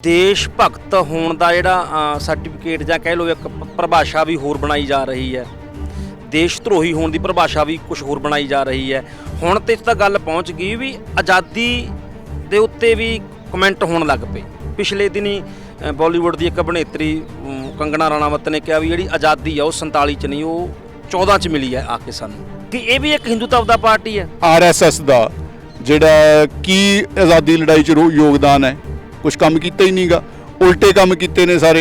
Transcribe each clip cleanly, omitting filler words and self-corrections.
देश भगत होने का जिहड़ा सर्टिफिकेट जां कह लो एक परिभाषा भी होर बनाई जा रही है। देश धरोही होने की परिभाषा भी कुछ होर बनाई जा रही है। हुण ते तां गल पहुँच गई भी आज़ादी दे उत्ते भी कमेंट होण लग पे। पिछले दिनी बॉलीवुड की एक अभिनेत्री कंगना रणावत ने कहा भी जिहड़ी आज़ादी है वो 47 च नहीं, वो 14 च मिली है आके सानूं। कि ये भी एक हिंदुत्व दा पार्टी है। RSS का जिहड़ा की आज़ादी लड़ाई च योगदान है, कुछ काम किया ही नहीं गा, उल्टे काम किए ने सारे,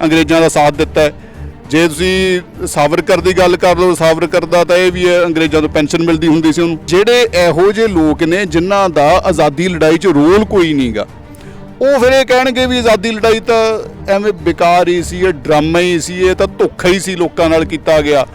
अंग्रेज़ों का साथ दिता है। जे तुसीं सावरकर की गल कर लो, सावरकर का तो यह भी है अंग्रेज़ों तो पेनशन मिलती होंदी सी उन्होंने। जिहड़े इहो जे लोग ने जिन्हां दा आज़ादी लड़ाई च रोल कोई नहीं गा, वो फिर ये कहणगे भी आज़ादी लड़ाई तो एवें बेकार ही सी, ड्रामा ही सी, ये तो धोखा ही सी लोकां नाल कीता गया।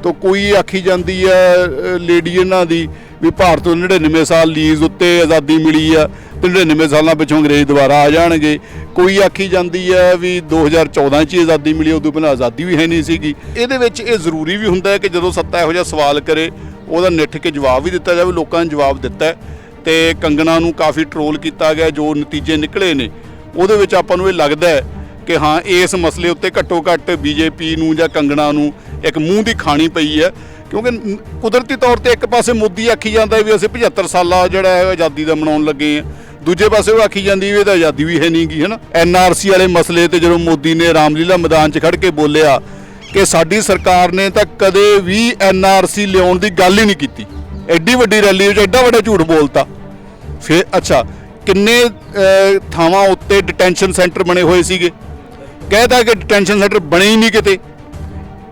तो कोई आखी जाती है लेडी इन्हां दी भी भारत 99 साल लीज उत्ते आज़ादी मिली है, 99 सालों पिछों अंग्रेज़ दोबारा आ जाएंगे। कोई आखी जाती है भी 2014 च आज़ादी मिली, उदों पहले आज़ादी भी है नहीं सी। ये जरूरी भी होंदा है कि जो सत्ता इहो जिहा सवाल करे वह निठ के जवाब भी दिता जाए। लोगों ने जवाब दिता है तो कंगना नूं काफ़ी ट्रोल किया गया। जो नतीजे निकले ने उहदे विच आपां नूं लगदा है कि हाँ इस मसले उत्ते घट्टो घट्ट BJP नूं जां कंगना नूं एक मूँह की खानी पई है। क्योंकि कुदरती तौर पर एक पासे मोदी आखी जाता भी असीं 75 साला जिहड़ा है आज़ादी का मनाउण लगे हैं, दूजे पासे वो आखी जाती भी आज़ादी भी है नहीं गी, है ना। NRC वाले मसले ते जो मोदी ने रामलीला मैदान च खड़ के बोलिया कि साडी सरकार ने तो कदे भी NRC लियाउण दी गल ही नहीं की, एड्डी वड्डी रैली विच एड्डा वड्डा झूठ बोलता। फिर अच्छा किन्ने थावां उत्ते डिटेंशन सेंटर बने हुए सीगे, कहता कि डिटेंशन सेंटर बने ही नहीं किते।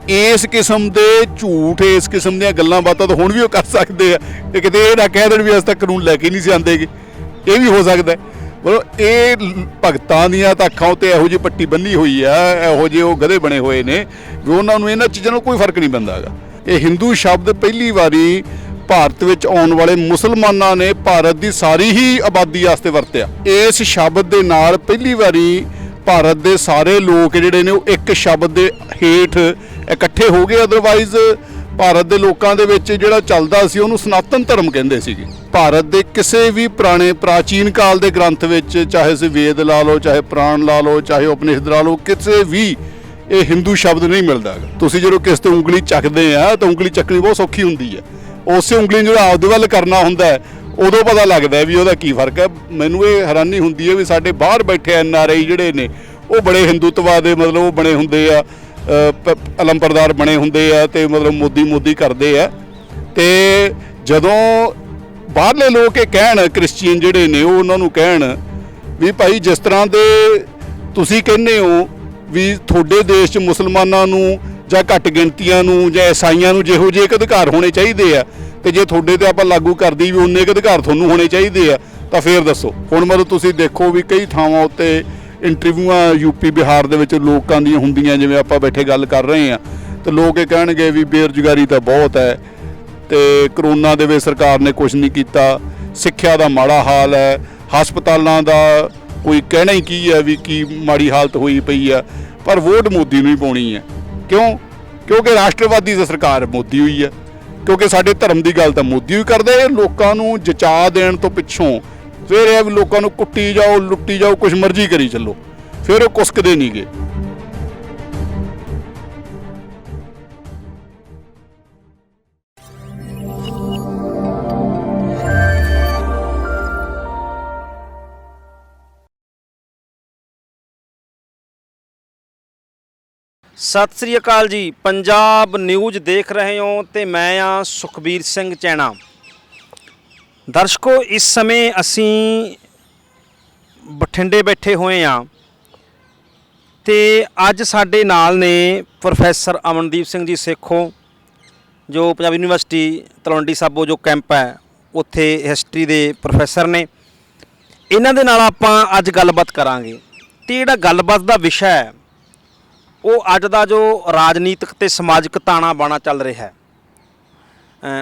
इस किस्म के झूठ, इस किस्म दी गल्लां बातां तो हुण भी वो कर सकते हैं। किते ये ना कह देण भी अस तां कानून लैके नहीं सी आंदे, ये भी हो सकता है। मतलब ये भगतां दियां तां अखां उत्ते इहो जी पट्टी बन्नी हुई है, इहो जे वो गधे बने हुए ने भी उन्हां नूं इन्हां चीज़ां नाल कोई फर्क नहीं पैंदा गा। ये हिंदू शब्द पहली वारी भारत विच आउण वाले मुसलमानां ने भारत की सारी ही आबादी वास्ते वरतिया। इस शब्द दे नाल पहली वारी भारत के सारे लोग जिहड़े ने एक शब्द के हेठ इकट्ठे हो गए। अदरवाइज भारत के लोगों के विच जिहड़ा चलदा सी उहनूं सनातन धर्म कहंदे सीगे। भारत के किसी भी पुराने प्राचीन काल के ग्रंथ विच, चाहे सी वेद ला लो, चाहे पुराण ला लो, चाहे उपनिषद ला लो, किसी भी ये हिंदू शब्द नहीं मिलता। तुसीं जदों किस ते उंगली चकदे आ तो उंगली चकनी बहुत सौखी हुंदी है। उसे उंगली जो आपदे वल करना हुंदा है उदों पता लगता है भी ਉਹਦਾ की फर्क है। मैनूं ये हैरानी हुंदी है भी साडे बाहर बैठे NRI जिहड़े ने वो बड़े हिंदुत्वा दे मतलब वो बने हुंदे आ, अलंबरदार बने हुंदे आ ते मतलब मोदी करदे आ। ते जदों बाहरले लोग ये कहण क्रिश्चियन जिहड़े ने वो उन्हां नूं कहण भी भाई जिस तरह दे तुसीं कहंदे हो भी तुहाडे देश 'च मुसलमानां नूं ਜਾਂ घट गिणतियां नूं ਜਾਂ ईसाइयां नूं ਜਿਹੋ ਜਿਹੇ अधिकार होने चाहिए आ ਤੇ ਜੇ ਤੁਹਾਡੇ ਤੇ ਆਪਾਂ लागू करदी भी उन्ने अधिकार ਤੁਹਾਨੂੰ होने चाहिए आ ਤਾਂ ਫਿਰ ਦੱਸੋ। ਹੁਣ ਮਤਲਬ ਤੁਸੀਂ ਦੇਖੋ ਵੀ ਕਈ ਥਾਵਾਂ ਉੱਤੇ ਇੰਟਰਵਿਊਆਂ UP ਬਿਹਾਰ ਦੇ ਵਿੱਚ ਲੋਕਾਂ ਦੀਆਂ ਹੁੰਦੀਆਂ, ਜਿਵੇਂ ਆਪਾਂ ਬੈਠੇ ਗੱਲ ਕਰ ਰਹੇ ਆ ਤੇ ਲੋਕ ਇਹ ਕਹਿਣਗੇ ਵੀ ਬੇਰੁਜ਼ਗਾਰੀ ਤਾਂ ਬਹੁਤ ਹੈ ਤੇ ਕਰੋਨਾ ਦੇ ਵਿੱਚ ਸਰਕਾਰ ਨੇ ਕੁਝ ਨਹੀਂ ਕੀਤਾ, ਸਿੱਖਿਆ ਦਾ ਮਾੜਾ ਹਾਲ ਹੈ, ਹਸਪਤਾਲਾਂ ਦਾ ਕੋਈ ਕਹਿਣਾ ਹੀ ਕੀ ਹੈ ਵੀ ਕੀ ਮਾੜੀ ਹਾਲਤ ਹੋਈ ਪਈ ਆ। ਪਰ ਵੋਟ ਮੋਦੀ ਨੂੰ ਹੀ ਪਾਉਣੀ ਹੈ। क्यों? क्योंकि राष्ट्रवादी तो सरकार मोदी हुई है, क्योंकि साडे धर्म की गल तो मोदी ही करते। लोगों को जचा देण तो पिछों फिर यह लोगों को कुट्टी जाओ, लुट्टी जाओ, कुछ मर्जी करी चलो, फिर वो कुसकदे नहीं गए। सत श्री अकाल जी। पंजाब न्यूज़ देख रहे हो तो मैं हाँ सुखबीर सिंह चैना। दर्शकों इस समय असी बठिंडे बैठे हुए हाँ तो अज साडे नाल ने प्रोफैसर अमनदीप सिंह जी सेखों जो पंजाब यूनिवर्सिटी तलवंडी साबो जो कैंप है उत्थे हिस्टरी के प्रोफैसर ने। इन्हां दे नाल आपां अज गलबात करांगे ते जिहड़ा गलबात दा विषय है वो अज का जो राजनीतिक ते समाजिक ताना बाना चल रहा है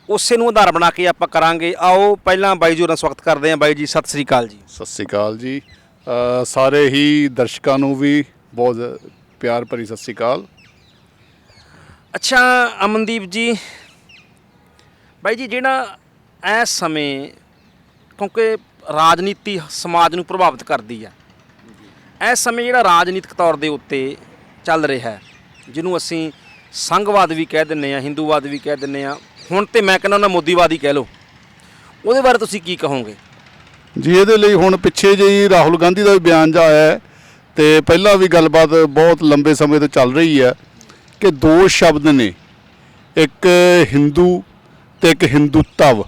उसे नूं आधार बना के आपां करांगे। आओ पहलां बाई जी होरां स्वागत करते हैं। बाई जी सत श्री अकाल जी। सत श्री अकाल जी। सारे ही दर्शकों नूं भी बहुत प्यार भरी सत श्री अकाल। अच्छा अमनदीप जी, बाई जी जिहड़ा इस समय क्योंकि राजनीति समाज नूं प्रभावित करती है ਇਸ ਸਮੇਂ ਜਿਹੜਾ ਰਾਜਨੀਤਿਕ ਤੌਰ ਦੇ ਉੱਤੇ ਚੱਲ ਰਿਹਾ ਹੈ, ਜਿਹਨੂੰ ਅਸੀਂ ਸੰਘਵਾਦ ਵੀ ਕਹਿ ਦਿੰਦੇ ਹਾਂ, ਹਿੰਦੂਵਾਦ ਵੀ ਕਹਿ ਦਿੰਦੇ ਹਾਂ, ਹੁਣ ਤੇ ਮੈਂ ਕਹਿੰਦਾ ਉਹਨਾਂ ਮੋਦੀਵਾਦ ਹੀ ਕਹਿ ਲਓ, ਉਹਦੇ ਬਾਰੇ ਤੁਸੀਂ ਕੀ ਕਹੋਗੇ? ਜੀ ਇਹਦੇ ਲਈ ਹੁਣ ਪਿੱਛੇ ਜਿਹੀ ਰਾਹੁਲ ਗਾਂਧੀ ਦਾ ਵੀ ਬਿਆਨ ਜਾ ਆਇਆ ਹੈ ਤੇ ਪਹਿਲਾਂ ਵੀ ਗੱਲਬਾਤ ਬਹੁਤ ਲੰਬੇ ਸਮੇਂ ਤੋਂ ਚੱਲ ਰਹੀ ਹੈ ਕਿ ਦੋ ਸ਼ਬਦ ਨੇ, ਇੱਕ ਹਿੰਦੂ ਤੇ ਇੱਕ ਹਿੰਦੂਤਵ।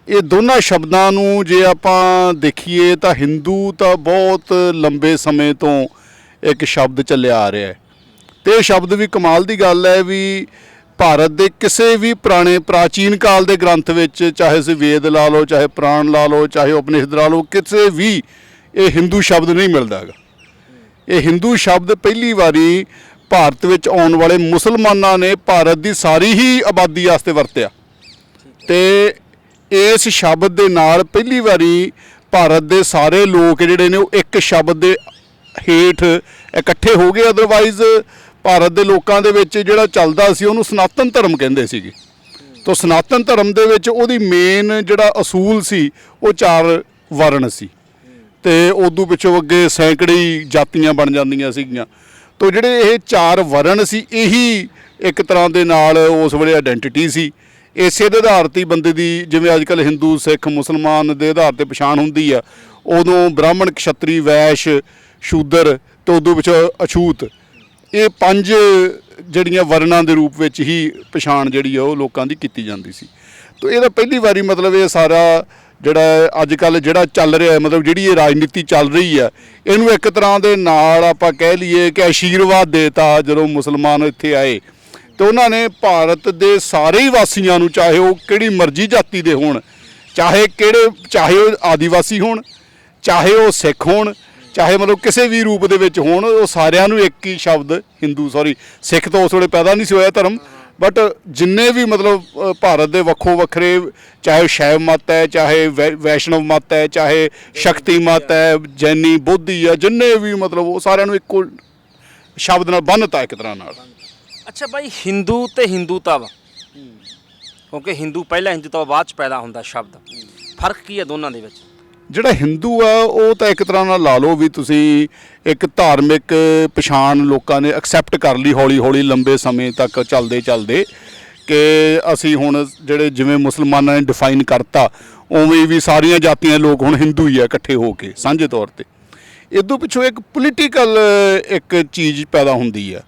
ਇਹ ਦੋਨਾਂ ਸ਼ਬਦਾਂ ਨੂੰ ਜੇ ਆਪਾਂ ਦੇਖੀਏ ਤਾਂ ਹਿੰਦੂ ਤਾਂ ਬਹੁਤ ਲੰਬੇ ਸਮੇਂ ਤੋਂ ਇੱਕ ਸ਼ਬਦ ਚੱਲਿਆ ਆ ਰਿਹਾ ਹੈ ਤੇ ਇਹ ਸ਼ਬਦ ਵੀ ਕਮਾਲ ਦੀ ਗੱਲ ਹੈ ਵੀ ਭਾਰਤ ਦੇ ਕਿਸੇ ਵੀ ਪੁਰਾਣੇ ਪ੍ਰਾਚੀਨ ਕਾਲ ਦੇ ਗ੍ਰੰਥ ਵਿੱਚ, ਚਾਹੇ ਅਸੀਂ ਵੇਦ ਲਾ ਲਓ, ਚਾਹੇ ਪੁਰਾਣ ਲਾ ਲਓ, ਚਾਹੇ ਉਪਨਿਸ਼ਦ ਲਾ ਲਓ, ਕਿਸੇ ਵੀ ਇਹ ਹਿੰਦੂ ਸ਼ਬਦ ਨਹੀਂ ਮਿਲਦਾ ਹੈਗਾ। ਇਹ ਹਿੰਦੂ ਸ਼ਬਦ ਪਹਿਲੀ ਵਾਰੀ ਭਾਰਤ ਵਿੱਚ ਆਉਣ ਵਾਲੇ ਮੁਸਲਮਾਨਾਂ ਨੇ ਭਾਰਤ ਦੀ ਸਾਰੀ ਹੀ ਆਬਾਦੀ ਵਾਸਤੇ ਵਰਤਿਆ ਤੇ ਇਸ ਸ਼ਬਦ ਦੇ ਨਾਲ ਪਹਿਲੀ ਵਾਰੀ ਭਾਰਤ ਦੇ ਸਾਰੇ ਲੋਕ ਜਿਹੜੇ ਨੇ ਉਹ ਇੱਕ ਸ਼ਬਦ ਦੇ ਹੇਠ ਇਕੱਠੇ ਹੋ ਗਏ। ਅਦਰਵਾਈਜ਼ ਭਾਰਤ ਦੇ ਲੋਕਾਂ ਦੇ ਵਿੱਚ ਜਿਹੜਾ ਚੱਲਦਾ ਸੀ ਉਹਨੂੰ ਸਨਾਤਨ ਧਰਮ ਕਹਿੰਦੇ ਸੀਗੇ। ਤਾਂ ਸਨਾਤਨ ਧਰਮ ਦੇ ਵਿੱਚ ਉਹਦੀ ਮੇਨ ਜਿਹੜਾ ਅਸੂਲ ਸੀ ਉਹ 4 ਵਰਣ ਸੀ ਤੇ ਉਦੋਂ ਪਿੱਛੋਂ ਅੱਗੇ ਸੈਂਕੜੇ ਜਾਤੀਆਂ ਬਣ ਜਾਂਦੀਆਂ ਸੀਗੀਆਂ। ਤਾਂ ਜਿਹੜੇ ਇਹ 4 ਵਰਣ ਸੀ ਇਹੀ ਇੱਕ ਤਰ੍ਹਾਂ ਦੇ ਨਾਲ ਉਸ ਵੇਲੇ ਆਇਡੈਂਟੀਟੀ ਸੀ। ਇਸੇ ਦੇ ਆਧਾਰ 'ਤੇ ਬੰਦੇ ਦੀ, ਜਿਵੇਂ ਅੱਜ ਕੱਲ੍ਹ ਹਿੰਦੂ ਸਿੱਖ ਮੁਸਲਮਾਨ ਦੇ ਆਧਾਰ 'ਤੇ ਪਛਾਣ ਹੁੰਦੀ ਆ, ਉਦੋਂ ਬ੍ਰਾਹਮਣ ਕਸ਼ਤਰੀ ਵੈਸ਼ ਸ਼ੂਦਰ ਤੇ ਉਦੋਂ ਵਿੱਚ ਅਛੂਤ, ਇਹ 5 ਜਿਹੜੀਆਂ ਵਰਨਾਂ ਦੇ ਰੂਪ ਵਿੱਚ ਹੀ ਪਛਾਣ ਜਿਹੜੀ ਆ ਉਹ ਲੋਕਾਂ ਦੀ ਕੀਤੀ ਜਾਂਦੀ ਸੀ। ਤਾਂ ਇਹਦਾ ਪਹਿਲੀ ਵਾਰੀ ਮਤਲਬ ਇਹ ਸਾਰਾ ਜਿਹੜਾ ਅੱਜ ਕੱਲ੍ਹ ਜਿਹੜਾ ਚੱਲ ਰਿਹਾ, ਮਤਲਬ ਜਿਹੜੀ ਇਹ ਰਾਜਨੀਤੀ ਚੱਲ ਰਹੀ ਆ, ਇਹਨੂੰ ਇੱਕ ਤਰ੍ਹਾਂ ਦੇ ਨਾਲ ਆਪਾਂ ਕਹਿ ਲਈਏ ਕਿ ਆਸ਼ੀਰਵਾਦ ਦੇਤਾ। ਜਦੋਂ ਮੁਸਲਮਾਨ ਇੱਥੇ ਆਏ ਤੇ ਉਹਨਾਂ ਨੇ ਭਾਰਤ ਦੇ ਸਾਰੇ ਹੀ ਵਾਸੀਆਂ ਨੂੰ, ਚਾਹੇ ਉਹ ਕਿਹੜੀ ਮਰਜ਼ੀ ਜਾਤੀ ਦੇ ਹੋਣ, ਚਾਹੇ ਉਹ ਆਦੀਵਾਸੀ ਹੋਣ, ਚਾਹੇ ਉਹ ਸਿੱਖ ਹੋਣ, ਚਾਹੇ ਮਤਲਬ ਕਿਸੇ ਵੀ ਰੂਪ ਦੇ ਵਿੱਚ ਹੋਣ, ਉਹ ਸਾਰਿਆਂ ਨੂੰ ਇੱਕ ਹੀ ਸ਼ਬਦ ਸਿੱਖ ਤਾਂ ਉਸ ਵੇਲੇ ਪੈਦਾ ਨਹੀਂ ਸੀ ਹੋਇਆ ਧਰਮ, ਬਟ ਜਿੰਨੇ ਵੀ ਮਤਲਬ ਭਾਰਤ ਦੇ ਵੱਖੋ ਵੱਖਰੇ, ਚਾਹੇ ਸ਼ੈਵ ਮਤ ਹੈ, ਚਾਹੇ ਵੈਸ਼ਨਵ ਮਤ ਹੈ, ਚਾਹੇ ਸ਼ਕਤੀ ਮਤ ਹੈ, ਜੈਨੀ ਬੋਧੀ ਆ, ਜਿੰਨੇ ਵੀ ਮਤਲਬ ਉਹ ਸਾਰਿਆਂ ਨੂੰ ਇੱਕੋ ਸ਼ਬਦ ਨਾਲ ਬੰਨ੍ਹਤਾ ਇੱਕ ਤਰ੍ਹਾਂ ਨਾਲ। ਅੱਛਾ ਬਾਈ, ਹਿੰਦੂ ਤੇ ਹਿੰਦੂਤਵ, ਕਿਉਂਕਿ ਹਿੰਦੂ ਪਹਿਲਾਂ, ਹਿੰਦੂਤਵ ਬਾਅਦ 'ਚ ਪੈਦਾ ਹੁੰਦਾ ਸ਼ਬਦ, ਫਰਕ ਕੀ ਹੈ ਦੋਨਾਂ ਦੇ ਵਿੱਚ? ਜਿਹੜਾ ਹਿੰਦੂ ਆ ਉਹ ਤਾਂ ਇੱਕ ਤਰ੍ਹਾਂ ਨਾਲ ਲਾ ਲਓ ਵੀ ਤੁਸੀਂ ਇੱਕ ਧਾਰਮਿਕ ਪਛਾਣ ਲੋਕਾਂ ਨੇ ਐਕਸੈਪਟ ਕਰ ਲਈ ਹੌਲੀ ਹੌਲੀ ਲੰਬੇ ਸਮੇਂ ਤੱਕ ਚੱਲਦੇ ਕਿ ਅਸੀਂ ਹੁਣ ਜਿਹੜੇ ਜਿਵੇਂ ਮੁਸਲਮਾਨਾਂ ਨੇ ਡਿਫਾਈਨ ਕਰਤਾ ਉਵੇਂ ਵੀ ਸਾਰੀਆਂ ਜਾਤੀਆਂ ਲੋਕ ਹੁਣ ਹਿੰਦੂ ਹੀ ਆ ਇਕੱਠੇ ਹੋ ਕੇ ਸਾਂਝੇ ਤੌਰ 'ਤੇ। ਇਦੋਂ ਪਿੱਛੋਂ ਇੱਕ ਪੋਲੀਟੀਕਲ ਇੱਕ ਚੀਜ਼ ਪੈਦਾ ਹੁੰਦੀ ਆ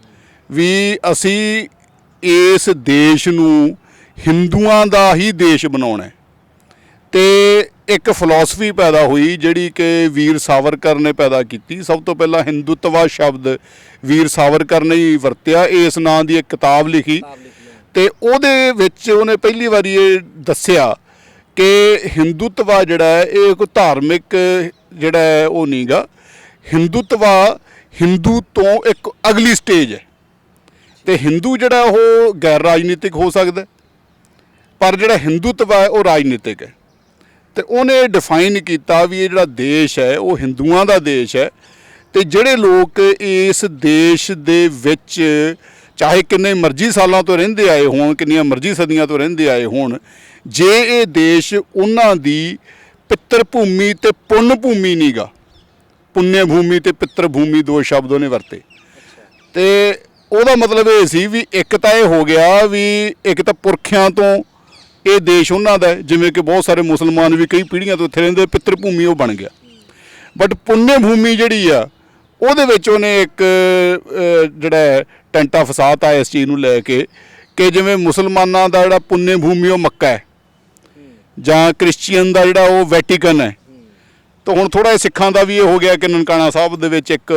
ਵੀ ਅਸੀਂ ਇਸ ਦੇਸ਼ ਨੂੰ ਹਿੰਦੂਆਂ ਦਾ ਹੀ ਦੇਸ਼ ਬਣਾਉਣਾ ਤੇ ਇੱਕ ਫਿਲਾਸਫੀ ਪੈਦਾ ਹੋਈ ਜਿਹੜੀ ਕਿ ਵੀਰ ਸਾਵਰਕਰ ਨੇ ਪੈਦਾ ਕੀਤੀ। ਸਭ ਤੋਂ ਪਹਿਲਾਂ ਹਿੰਦੂਤਵਾ ਸ਼ਬਦ ਵੀਰ ਸਾਵਰਕਰ ਨੇ ਹੀ ਵਰਤਿਆ, ਇਸ ਨਾਂ ਦੀ ਇੱਕ ਕਿਤਾਬ ਲਿਖੀ ਤੇ ਉਹਦੇ ਵਿੱਚ ਉਹਨੇ ਪਹਿਲੀ ਵਾਰੀ ਇਹ ਦੱਸਿਆ ਕਿ ਹਿੰਦੂਤਵਾ ਜਿਹੜਾ ਹੈ ਇਹ ਕੋਈ ਧਾਰਮਿਕ ਜਿਹੜਾ ਹੈ ਉਹ ਨਹੀਂ ਗਾ। ਹਿੰਦੂਤਵਾ ਹਿੰਦੂ ਤੋਂ ਇੱਕ ਅਗਲੀ ਸਟੇਜ ਹੈ ਤੇ ਹਿੰਦੂ ਜਿਹੜਾ ਉਹ ਗੈਰ ਰਾਜਨੀਤਿਕ ਹੋ ਸਕਦਾ, ਪਰ ਜਿਹੜਾ ਹਿੰਦੂਤਵਾ ਹੈ ਉਹ ਰਾਜਨੀਤਿਕ ਹੈ। ਤੇ ਉਹਨੇ ਡਿਫਾਈਨ ਕੀਤਾ ਵੀ ਇਹ ਜਿਹੜਾ ਦੇਸ਼ ਹੈ ਉਹ ਹਿੰਦੂਆਂ ਦਾ ਦੇਸ਼ ਹੈ ਤੇ ਜਿਹੜੇ ਲੋਕ ਇਸ ਦੇਸ਼ ਦੇ ਵਿੱਚ ਚਾਹੇ ਕਿੰਨੇ ਮਰਜ਼ੀ ਸਾਲਾਂ ਤੋਂ ਰਹਿੰਦੇ ਆਏ ਹੋਣ, ਕਿੰਨੀਆਂ ਮਰਜ਼ੀ ਸਦੀਆਂ ਤੋਂ ਰਹਿੰਦੇ ਆਏ ਹੋਣ, ਜੇ ਇਹ ਦੇਸ਼ ਉਹਨਾਂ ਦੀ ਪਿੱਤਰ ਭੂਮੀ ਤੇ ਪੁੰਨ ਭੂਮੀ ਨਹੀਂ ਗਾ, ਪੁੰਨਿਆ ਭੂਮੀ ਤੇ ਪਿੱਤਰ ਭੂਮੀ 2 ਸ਼ਬਦ ਉਹਨੇ ਵਰਤੇ ਤੇ ਉਹਦਾ ਮਤਲਬ ਇਹ ਸੀ ਵੀ ਇੱਕ ਤਾਂ ਇਹ ਹੋ ਗਿਆ ਵੀ ਇੱਕ ਤਾਂ ਪੁਰਖਿਆਂ ਤੋਂ ਇਹ ਦੇਸ਼ ਉਹਨਾਂ ਦਾ, ਜਿਵੇਂ ਕਿ ਬਹੁਤ ਸਾਰੇ ਮੁਸਲਮਾਨ ਵੀ ਕਈ ਪੀੜ੍ਹੀਆਂ ਤੋਂ ਇੱਥੇ ਰਹਿੰਦੇ, ਪਿੱਤਰ ਭੂਮੀ ਉਹ ਬਣ ਗਿਆ। ਬਟ ਪੁੰਨਿਆ ਭੂਮੀ ਜਿਹੜੀ ਆ ਉਹਦੇ ਵਿੱਚ ਉਹਨੇ ਇੱਕ ਜਿਹੜਾ ਟੈਂਟਾ ਫਸਾਤਾ ਇਸ ਚੀਜ਼ ਨੂੰ ਲੈ ਕੇ ਕਿ ਜਿਵੇਂ ਮੁਸਲਮਾਨਾਂ ਦਾ ਜਿਹੜਾ ਪੁੰਨਿਆ ਭੂਮੀ ਉਹ ਮੱਕਾ ਹੈ ਜਾਂ ਕ੍ਰਿਸਚੀਅਨ ਦਾ ਜਿਹੜਾ ਉਹ ਵੈਟੀਕਨ ਹੈ। ਤਾਂ ਹੁਣ ਥੋੜ੍ਹਾ ਜਿਹਾ ਸਿੱਖਾਂ ਦਾ ਵੀ ਇਹ ਹੋ ਗਿਆ ਕਿ ਨਨਕਾਣਾ ਸਾਹਿਬ ਦੇ ਵਿੱਚ ਇੱਕ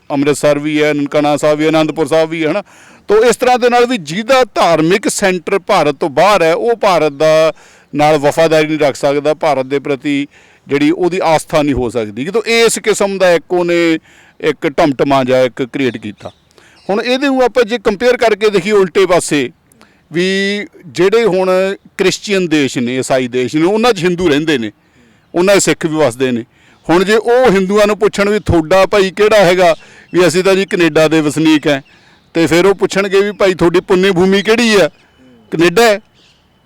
ਅੰਮ੍ਰਿਤਸਰ ਵੀ ਹੈ, ਨਨਕਾਣਾ ਸਾਹਿਬ ਵੀ, ਅਨੰਦਪੁਰ ਸਾਹਿਬ ਵੀ ਹੈ ਨਾ। ਤਾਂ ਇਸ ਤਰ੍ਹਾਂ ਦੇ ਨਾਲ ਵੀ ਜਿਹਦਾ ਧਾਰਮਿਕ ਸੈਂਟਰ ਭਾਰਤ ਤੋਂ ਬਾਹਰ ਹੈ ਉਹ ਭਾਰਤ ਦਾ ਨਾਲ ਵਫਾਦਾਰੀ ਨਹੀਂ ਰੱਖ ਸਕਦਾ, ਭਾਰਤ ਦੇ ਪ੍ਰਤੀ ਜਿਹੜੀ ਉਹਦੀ ਆਸਥਾ ਨਹੀਂ ਹੋ ਸਕਦੀ। ਤਾਂ ਇਸ ਕਿਸਮ ਦਾ ਇੱਕ ਉਹਨੇ ਇੱਕ ਢਮਟਮਾ ਜਿਹਾ ਇੱਕ ਕ੍ਰੀਏਟ ਕੀਤਾ। ਹੁਣ ਇਹਦੇ ਨੂੰ ਆਪਾਂ ਜੇ ਕੰਪੇਅਰ ਕਰਕੇ ਦੇਖੀਏ ਉਲਟੇ ਪਾਸੇ ਵੀ ਜਿਹੜੇ ਹੁਣ ਕ੍ਰਿਸਚੀਅਨ ਦੇਸ਼ ਨੇ, ਈਸਾਈ ਦੇਸ਼ ਨੇ, ਉਹਨਾਂ 'ਚ ਹਿੰਦੂ ਰਹਿੰਦੇ ਨੇ, ਉਹਨਾਂ 'ਚ ਸਿੱਖ ਵੀ ਵਸਦੇ ਨੇ। ਹੁਣ ਜੇ ਉਹ ਹਿੰਦੂਆਂ ਨੂੰ ਪੁੱਛਣ ਵੀ ਤੁਹਾਡਾ ਭਾਈ ਕਿਹੜਾ ਹੈਗਾ, ਵੀ ਅਸੀਂ ਤਾਂ ਜੀ ਕੈਨੇਡਾ ਦੇ ਵਸਨੀਕ ਹੈ, ਤੇ ਫਿਰ ਉਹ ਪੁੱਛਣਗੇ ਵੀ ਭਾਈ ਤੁਹਾਡੀ ਪੁੰਨੀ ਭੂਮੀ ਕਿਹੜੀ ਆ, ਕੈਨੇਡਾ ਹੈ,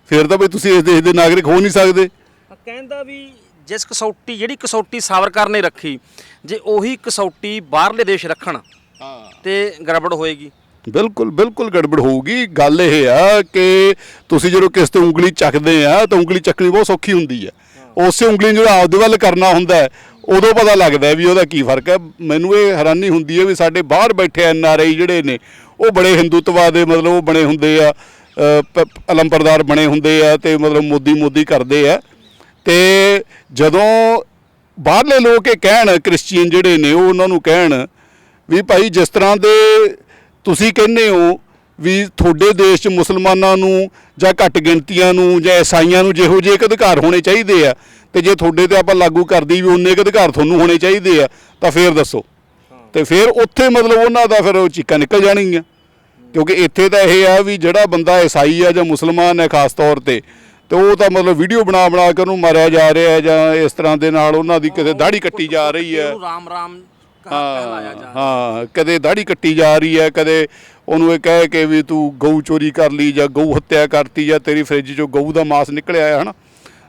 ਫਿਰ ਤਾਂ ਭਾਈ ਤੁਸੀਂ ਇਸ ਦੇਸ਼ ਦੇ ਨਾਗਰਿਕ ਹੋ ਨਹੀਂ ਸਕਦੇ। ਕਹਿੰਦਾ ਵੀ ਜਿਸ ਕਸੌਟੀ ਜਿਹੜੀ ਕਸੌਟੀ ਸਾਵਰਕਰ ਨੇ ਰੱਖੀ, ਜੇ ਉਹੀ ਕਸੌਟੀ ਬਾਹਰਲੇ ਦੇਸ਼ ਰੱਖਣ ਤੇ ਗੜਬੜ ਹੋਏਗੀ। ਬਿਲਕੁਲ ਬਿਲਕੁਲ ਗੜਬੜ ਹੋਊਗੀ। ਗੱਲ ਇਹ ਆ ਕਿ ਤੁਸੀਂ ਜਦੋਂ ਕਿਸ ਤੇ ਉਂਗਲੀ ਚੱਕਦੇ ਆ ਤਾਂ ਉਂਗਲੀ ਚੱਕਣੀ ਬਹੁਤ ਸੌਖੀ ਹੁੰਦੀ ਹੈ। ਉਸੇ ਉਂਗਲੀ ਨੂੰ ਜਿਹੜਾ ਆਪਦੇ ਵੱਲ ਕਰਨਾ ਹੁੰਦਾ ਹੈ, ਉਦੋਂ ਪਤਾ ਲੱਗਦਾ ਵੀ ਉਹਦਾ ਕੀ ਫਰਕ ਹੈ। ਮੈਨੂੰ ਇਹ ਹੈਰਾਨੀ ਹੁੰਦੀ ਹੈ ਵੀ ਸਾਡੇ ਬਾਹਰ ਬੈਠੇ NRI ਜਿਹੜੇ ਨੇ ਉਹ ਬੜੇ ਹਿੰਦੂਤਵਾ ਦੇ ਮਤਲਬ ਉਹ ਬਣੇ ਹੁੰਦੇ ਆ, ਅਲੰਬਰਦਾਰ ਬਣੇ ਹੁੰਦੇ ਆ ਤੇ ਮਤਲਬ ਮੋਦੀ ਕਰਦੇ ਆ। ਤੇ ਜਦੋਂ ਬਾਹਰਲੇ ਲੋਕ ਇਹ ਕਹਿਣ, ਕ੍ਰਿਸਚੀਅਨ ਜਿਹੜੇ ਨੇ ਉਹ ਉਹਨਾਂ ਨੂੰ ਕਹਿਣ ਵੀ ਭਾਈ ਜਿਸ ਤਰ੍ਹਾਂ ਦੇ ਤੁਸੀਂ ਕਹਿੰਦੇ ਹੋ ਵੀ ਤੁਹਾਡੇ ਦੇਸ਼ 'ਚ ਮੁਸਲਮਾਨਾਂ ਨੂੰ ਜਾਂ ਘੱਟ ਗਿਣਤੀਆਂ ਨੂੰ ਜਾਂ ਈਸਾਈਆਂ ਨੂੰ ਜਿਹੋ ਜਿਹੇ ਅਧਿਕਾਰ ਹੋਣੇ ਚਾਹੀਦੇ ਆ, ਤੇ ਜੇ ਤੁਹਾਡੇ ਤੇ ਆਪਾਂ ਲਾਗੂ ਕਰਦੀ ਵੀ ਉਨੇ ਕੁ ਅਧਿਕਾਰ ਤੁਹਾਨੂੰ ਹੋਣੇ ਚਾਹੀਦੇ ਆ, ਤਾਂ ਫੇਰ ਦੱਸੋ। ਤੇ ਫਿਰ ਉੱਥੇ ਮਤਲਬ ਉਹਨਾਂ ਦਾ ਫਿਰ ਉਹ ਚੀਕਾਂ ਨਿਕਲ ਜਾਣਗੀਆਂ। ਕਿਉਂਕਿ ਇੱਥੇ ਤਾਂ ਇਹ ਆ ਵੀ ਜਿਹੜਾ ਬੰਦਾ ਈਸਾਈ ਆ ਜਾਂ ਮੁਸਲਮਾਨ ਹੈ ਖਾਸ ਤੌਰ ਤੇ ਉਹ ਤਾਂ ਮਤਲਬ ਵੀਡੀਓ ਬਣਾ ਕੇ ਉਹਨੂੰ ਮਾਰਿਆ ਜਾ ਰਿਹਾ ਜਾਂ ਇਸ ਤਰ੍ਹਾਂ ਦੇ ਨਾਲ ਉਹਨਾਂ ਦੀ ਕਿਤੇ ਦਾੜੀ ਕੱਟੀ ਜਾ ਰਹੀ ਹੈ। ਰਾਮ ਹਾਂ, ਕਦੇ ਦਾੜੀ ਕੱਟੀ ਜਾ ਰਹੀ ਹੈ, ਕਦੇ ਉਹਨੂੰ ਇਹ ਕਹਿ ਕੇ ਵੀ ਤੂੰ ਗਊ ਚੋਰੀ ਕਰ ਲਈ ਜਾਂ ਗਊ ਹੱਤਿਆ ਕਰਤੀ ਜਾਂ ਤੇਰੀ ਫਰਿੱਜ 'ਚੋਂ ਗਊ ਦਾ ਮਾਸ ਨਿਕਲਿਆ ਹੈ ਨਾ।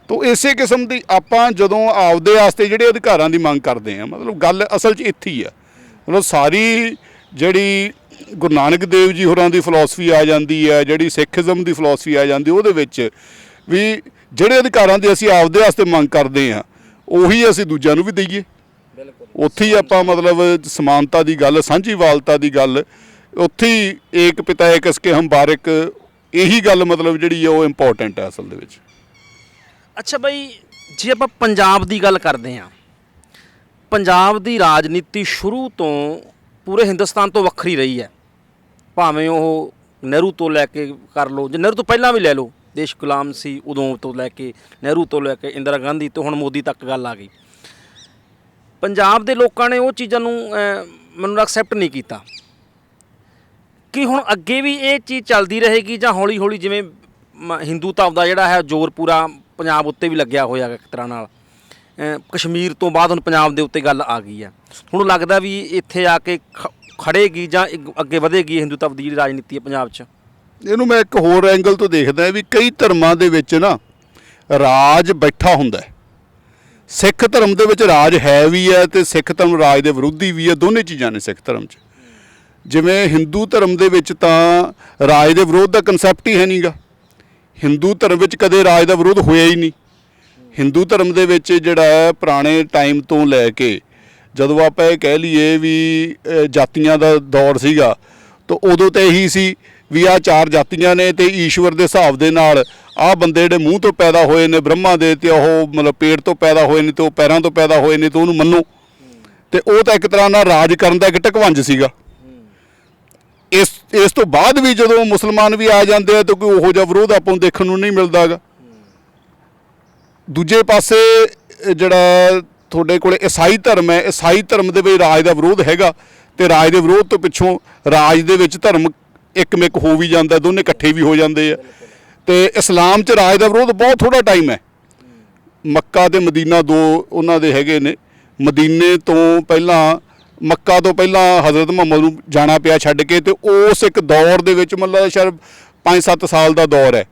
ਤਾਂ ਇਸੇ ਕਿਸਮ ਦੀ ਆਪਾਂ ਜਦੋਂ ਆਪਦੇ ਵਾਸਤੇ ਜਿਹੜੇ ਅਧਿਕਾਰਾਂ ਦੀ ਮੰਗ ਕਰਦੇ ਹਾਂ, ਮਤਲਬ ਗੱਲ ਅਸਲ 'ਚ ਇੱਥੇ ਹੀ ਆ। ਮਤਲਬ ਸਾਰੀ ਜਿਹੜੀ ਗੁਰੂ ਨਾਨਕ ਦੇਵ ਜੀ ਹੋਰਾਂ ਦੀ ਫਿਲਾਸਫੀ ਆ ਜਾਂਦੀ ਹੈ, ਜਿਹੜੀ ਸਿੱਖੀਜ਼ਮ ਦੀ ਫਿਲਾਸਫੀ ਆ ਜਾਂਦੀ, ਉਹਦੇ ਵਿੱਚ ਵੀ ਜਿਹੜੇ ਅਧਿਕਾਰਾਂ ਦੀ ਅਸੀਂ ਆਪਦੇ ਵਾਸਤੇ ਮੰਗ ਕਰਦੇ ਹਾਂ ਉਹੀ ਅਸੀਂ ਦੂਜਿਆਂ ਨੂੰ ਵੀ ਦਈਏ। ਉੱਥੇ ਹੀ ਆਪਾਂ ਮਤਲਬ ਸਮਾਨਤਾ ਦੀ ਗੱਲ, ਸਾਂਝੀਵਾਲਤਾ ਦੀ ਗੱਲ, ਉੱਥੇ ਹੀ ਏਕ ਪਿਤਾ ਏਕ ਅਸਕੇ ਹਮ ਬਾਰਿਕ, ਇਹੀ ਗੱਲ ਮਤਲਬ ਜਿਹੜੀ ਹੈ ਉਹ ਇੰਪੋਰਟੈਂਟ ਹੈ ਅਸਲ ਦੇ ਵਿੱਚ। ਅੱਛਾ ਬਾਈ, ਜੇ ਆਪਾਂ ਪੰਜਾਬ ਦੀ ਗੱਲ ਕਰਦੇ ਹਾਂ, ਪੰਜਾਬ ਦੀ ਰਾਜਨੀਤੀ ਸ਼ੁਰੂ ਤੋਂ ਪੂਰੇ ਹਿੰਦੁਸਤਾਨ ਤੋਂ ਵੱਖਰੀ ਰਹੀ ਹੈ। ਭਾਵੇਂ ਉਹ ਨਹਿਰੂ ਤੋਂ ਲੈ ਕੇ ਕਰ ਲਓ, ਜੇ ਨਹਿਰੂ ਤੋਂ ਪਹਿਲਾਂ ਵੀ ਲੈ ਲਓ, ਦੇਸ਼ ਗੁਲਾਮ ਸੀ ਉਦੋਂ ਤੋਂ ਲੈ ਕੇ, ਨਹਿਰੂ ਤੋਂ ਲੈ ਕੇ ਇੰਦਰਾ ਗਾਂਧੀ ਤੋਂ ਹੁਣ ਮੋਦੀ ਤੱਕ ਗੱਲ ਆ ਗਈ। ਪੰਜਾਬ ਦੇ ਲੋਕਾਂ ਨੇ ਉਹ ਚੀਜ਼ਾਂ ਨੂੰ ਮੈਨੂੰ ਐਕਸੈਪਟ ਨਹੀਂ ਕੀਤਾ ਕਿ ਹੁਣ ਅੱਗੇ ਵੀ ਇਹ ਚੀਜ਼ ਚੱਲਦੀ ਰਹੇਗੀ ਜਾਂ ਹੌਲੀ ਹੌਲੀ ਜਿਵੇਂ ਹਿੰਦੂਤਵ ਦਾ ਜਿਹੜਾ ਹੈ ਜ਼ੋਰ ਪੂਰਾ ਪੰਜਾਬ ਉੱਤੇ ਵੀ ਲੱਗਿਆ ਹੋਇਆ ਇੱਕ ਤਰ੍ਹਾਂ ਨਾਲ, ਕਸ਼ਮੀਰ ਤੋਂ ਬਾਅਦ ਹੁਣ ਪੰਜਾਬ ਦੇ ਉੱਤੇ ਗੱਲ ਆ ਗਈ ਹੈ। ਹੁਣ ਲੱਗਦਾ ਵੀ ਇੱਥੇ ਆ ਕੇ ਖੜੇਗੀ ਜਾਂ ਅੱਗੇ ਵਧੇਗੀ ਹਿੰਦੂਤਵ ਦੀ ਜਿਹੜੀ ਰਾਜਨੀਤੀ ਹੈ ਪੰਜਾਬ 'ਚ। ਇਹਨੂੰ ਮੈਂ ਇੱਕ ਹੋਰ ਐਂਗਲ ਤੋਂ ਦੇਖਦਾ ਵੀ ਕਈ ਧਰਮਾਂ ਦੇ ਵਿੱਚ ਨਾ ਰਾਜ ਬੈਠਾ ਹੁੰਦਾ। ਸਿੱਖ ਧਰਮ ਦੇ ਵਿੱਚ ਰਾਜ ਹੈ ਵੀ ਹੈ ਤੇ ਸਿੱਖ ਧਰਮ ਰਾਜ ਦੇ ਵਿਰੋਧੀ ਵੀ ਹੈ, ਦੋਨੇ ਚੀਜ਼ਾਂ ਨੇ ਸਿੱਖ ਧਰਮ 'ਚ। ਜਿਵੇਂ ਹਿੰਦੂ ਧਰਮ ਦੇ ਵਿੱਚ ਤਾਂ ਰਾਜ ਦੇ ਵਿਰੋਧ ਦਾ ਕਨਸੈਪਟ ਹੀ ਹੈ ਨਹੀਂਗਾ। ਹਿੰਦੂ ਧਰਮ ਵਿੱਚ ਕਦੇ ਰਾਜ ਦਾ ਵਿਰੋਧ ਹੋਇਆ ਹੀ ਨਹੀਂ। ਹਿੰਦੂ ਧਰਮ ਦੇ ਵਿੱਚ ਜਿਹੜਾ ਪੁਰਾਣੇ ਟਾਈਮ ਤੋਂ ਲੈ ਕੇ ਜਦੋਂ ਆਪਾਂ ਇਹ ਕਹਿ ਲਈਏ ਵੀ ਜਾਤੀਆਂ ਦਾ ਦੌਰ ਸੀਗਾ, ਤਾਂ ਉਦੋਂ ਤਾਂ ਇਹੀ ਸੀ ਵੀ ਆਹ 4 ਜਾਤੀਆਂ ਨੇ ਤੇ ਈਸ਼ਵਰ ਦੇ ਹਿਸਾਬ ਦੇ ਨਾਲ ਆਹ ਬੰਦੇ ਜਿਹੜੇ ਮੂੰਹ ਤੋਂ ਪੈਦਾ ਹੋਏ ਨੇ ਬ੍ਰਹਮਾ ਦੇ, ਤੇ ਉਹ ਮਤਲਬ ਪੇਟ ਤੋਂ ਪੈਦਾ ਹੋਏ ਨੇ ਤੇ ਉਹ ਪੈਰਾਂ ਤੋਂ ਪੈਦਾ ਹੋਏ ਨੇ, ਤੇ ਉਹਨੂੰ ਮੰਨੋ। ਤੇ ਉਹ ਤਾਂ ਇੱਕ ਤਰ੍ਹਾਂ ਨਾਲ ਰਾਜ ਕਰਨ ਦਾ ਇੱਕ ਢਕਵੰਜ ਸੀਗਾ। ਇਸ ਤੋਂ ਬਾਅਦ ਵੀ ਜਦੋਂ ਮੁਸਲਮਾਨ ਵੀ ਆ ਜਾਂਦੇ ਆ ਤਾਂ ਕੋਈ ਉਹੋ ਜਿਹਾ ਵਿਰੋਧ ਆਪਾਂ ਨੂੰ ਦੇਖਣ ਨੂੰ ਨਹੀਂ ਮਿਲਦਾ ਗਾ। ਦੂਜੇ ਪਾਸੇ ਜਿਹੜਾ ਤੁਹਾਡੇ ਕੋਲ ਈਸਾਈ ਧਰਮ ਹੈ, ਈਸਾਈ ਧਰਮ ਦੇ ਵਿੱਚ ਰਾਜ ਦਾ ਵਿਰੋਧ ਹੈਗਾ, ਤੇ ਰਾਜ ਦੇ ਵਿਰੋਧ ਤੋਂ ਪਿੱਛੋਂ ਰਾਜ ਦੇ ਵਿੱਚ ਧਰਮ ਇੱਕ ਹੋ ਵੀ ਜਾਂਦਾ, ਦੋਨੇ ਇਕੱਠੇ ਵੀ ਹੋ ਜਾਂਦੇ ਆ। ਤੇ ਇਸਲਾਮ 'ਚ ਰਾਜ ਦਾ ਵਿਰੋਧ ਬਹੁਤ ਥੋੜ੍ਹਾ ਟਾਈਮ ਹੈ। ਮੱਕਾ ਤੇ ਮਦੀਨਾ ਦੋ ਉਹਨਾਂ ਦੇ ਹੈਗੇ ਨੇ। ਮਦੀਨੇ ਤੋਂ ਪਹਿਲਾਂ, ਮੱਕਾ ਤੋਂ ਪਹਿਲਾਂ ਹਜ਼ਰਤ ਮੁਹੰਮਦ ਨੂੰ ਜਾਣਾ ਪਿਆ ਛੱਡ ਕੇ, ਤੇ ਉਸ ਇੱਕ ਦੌਰ ਦੇ ਵਿੱਚ ਮਤਲਬ ਸ਼ਾਇਦ 5-7 ਸਾਲ ਦਾ ਦੌਰ ਹੈ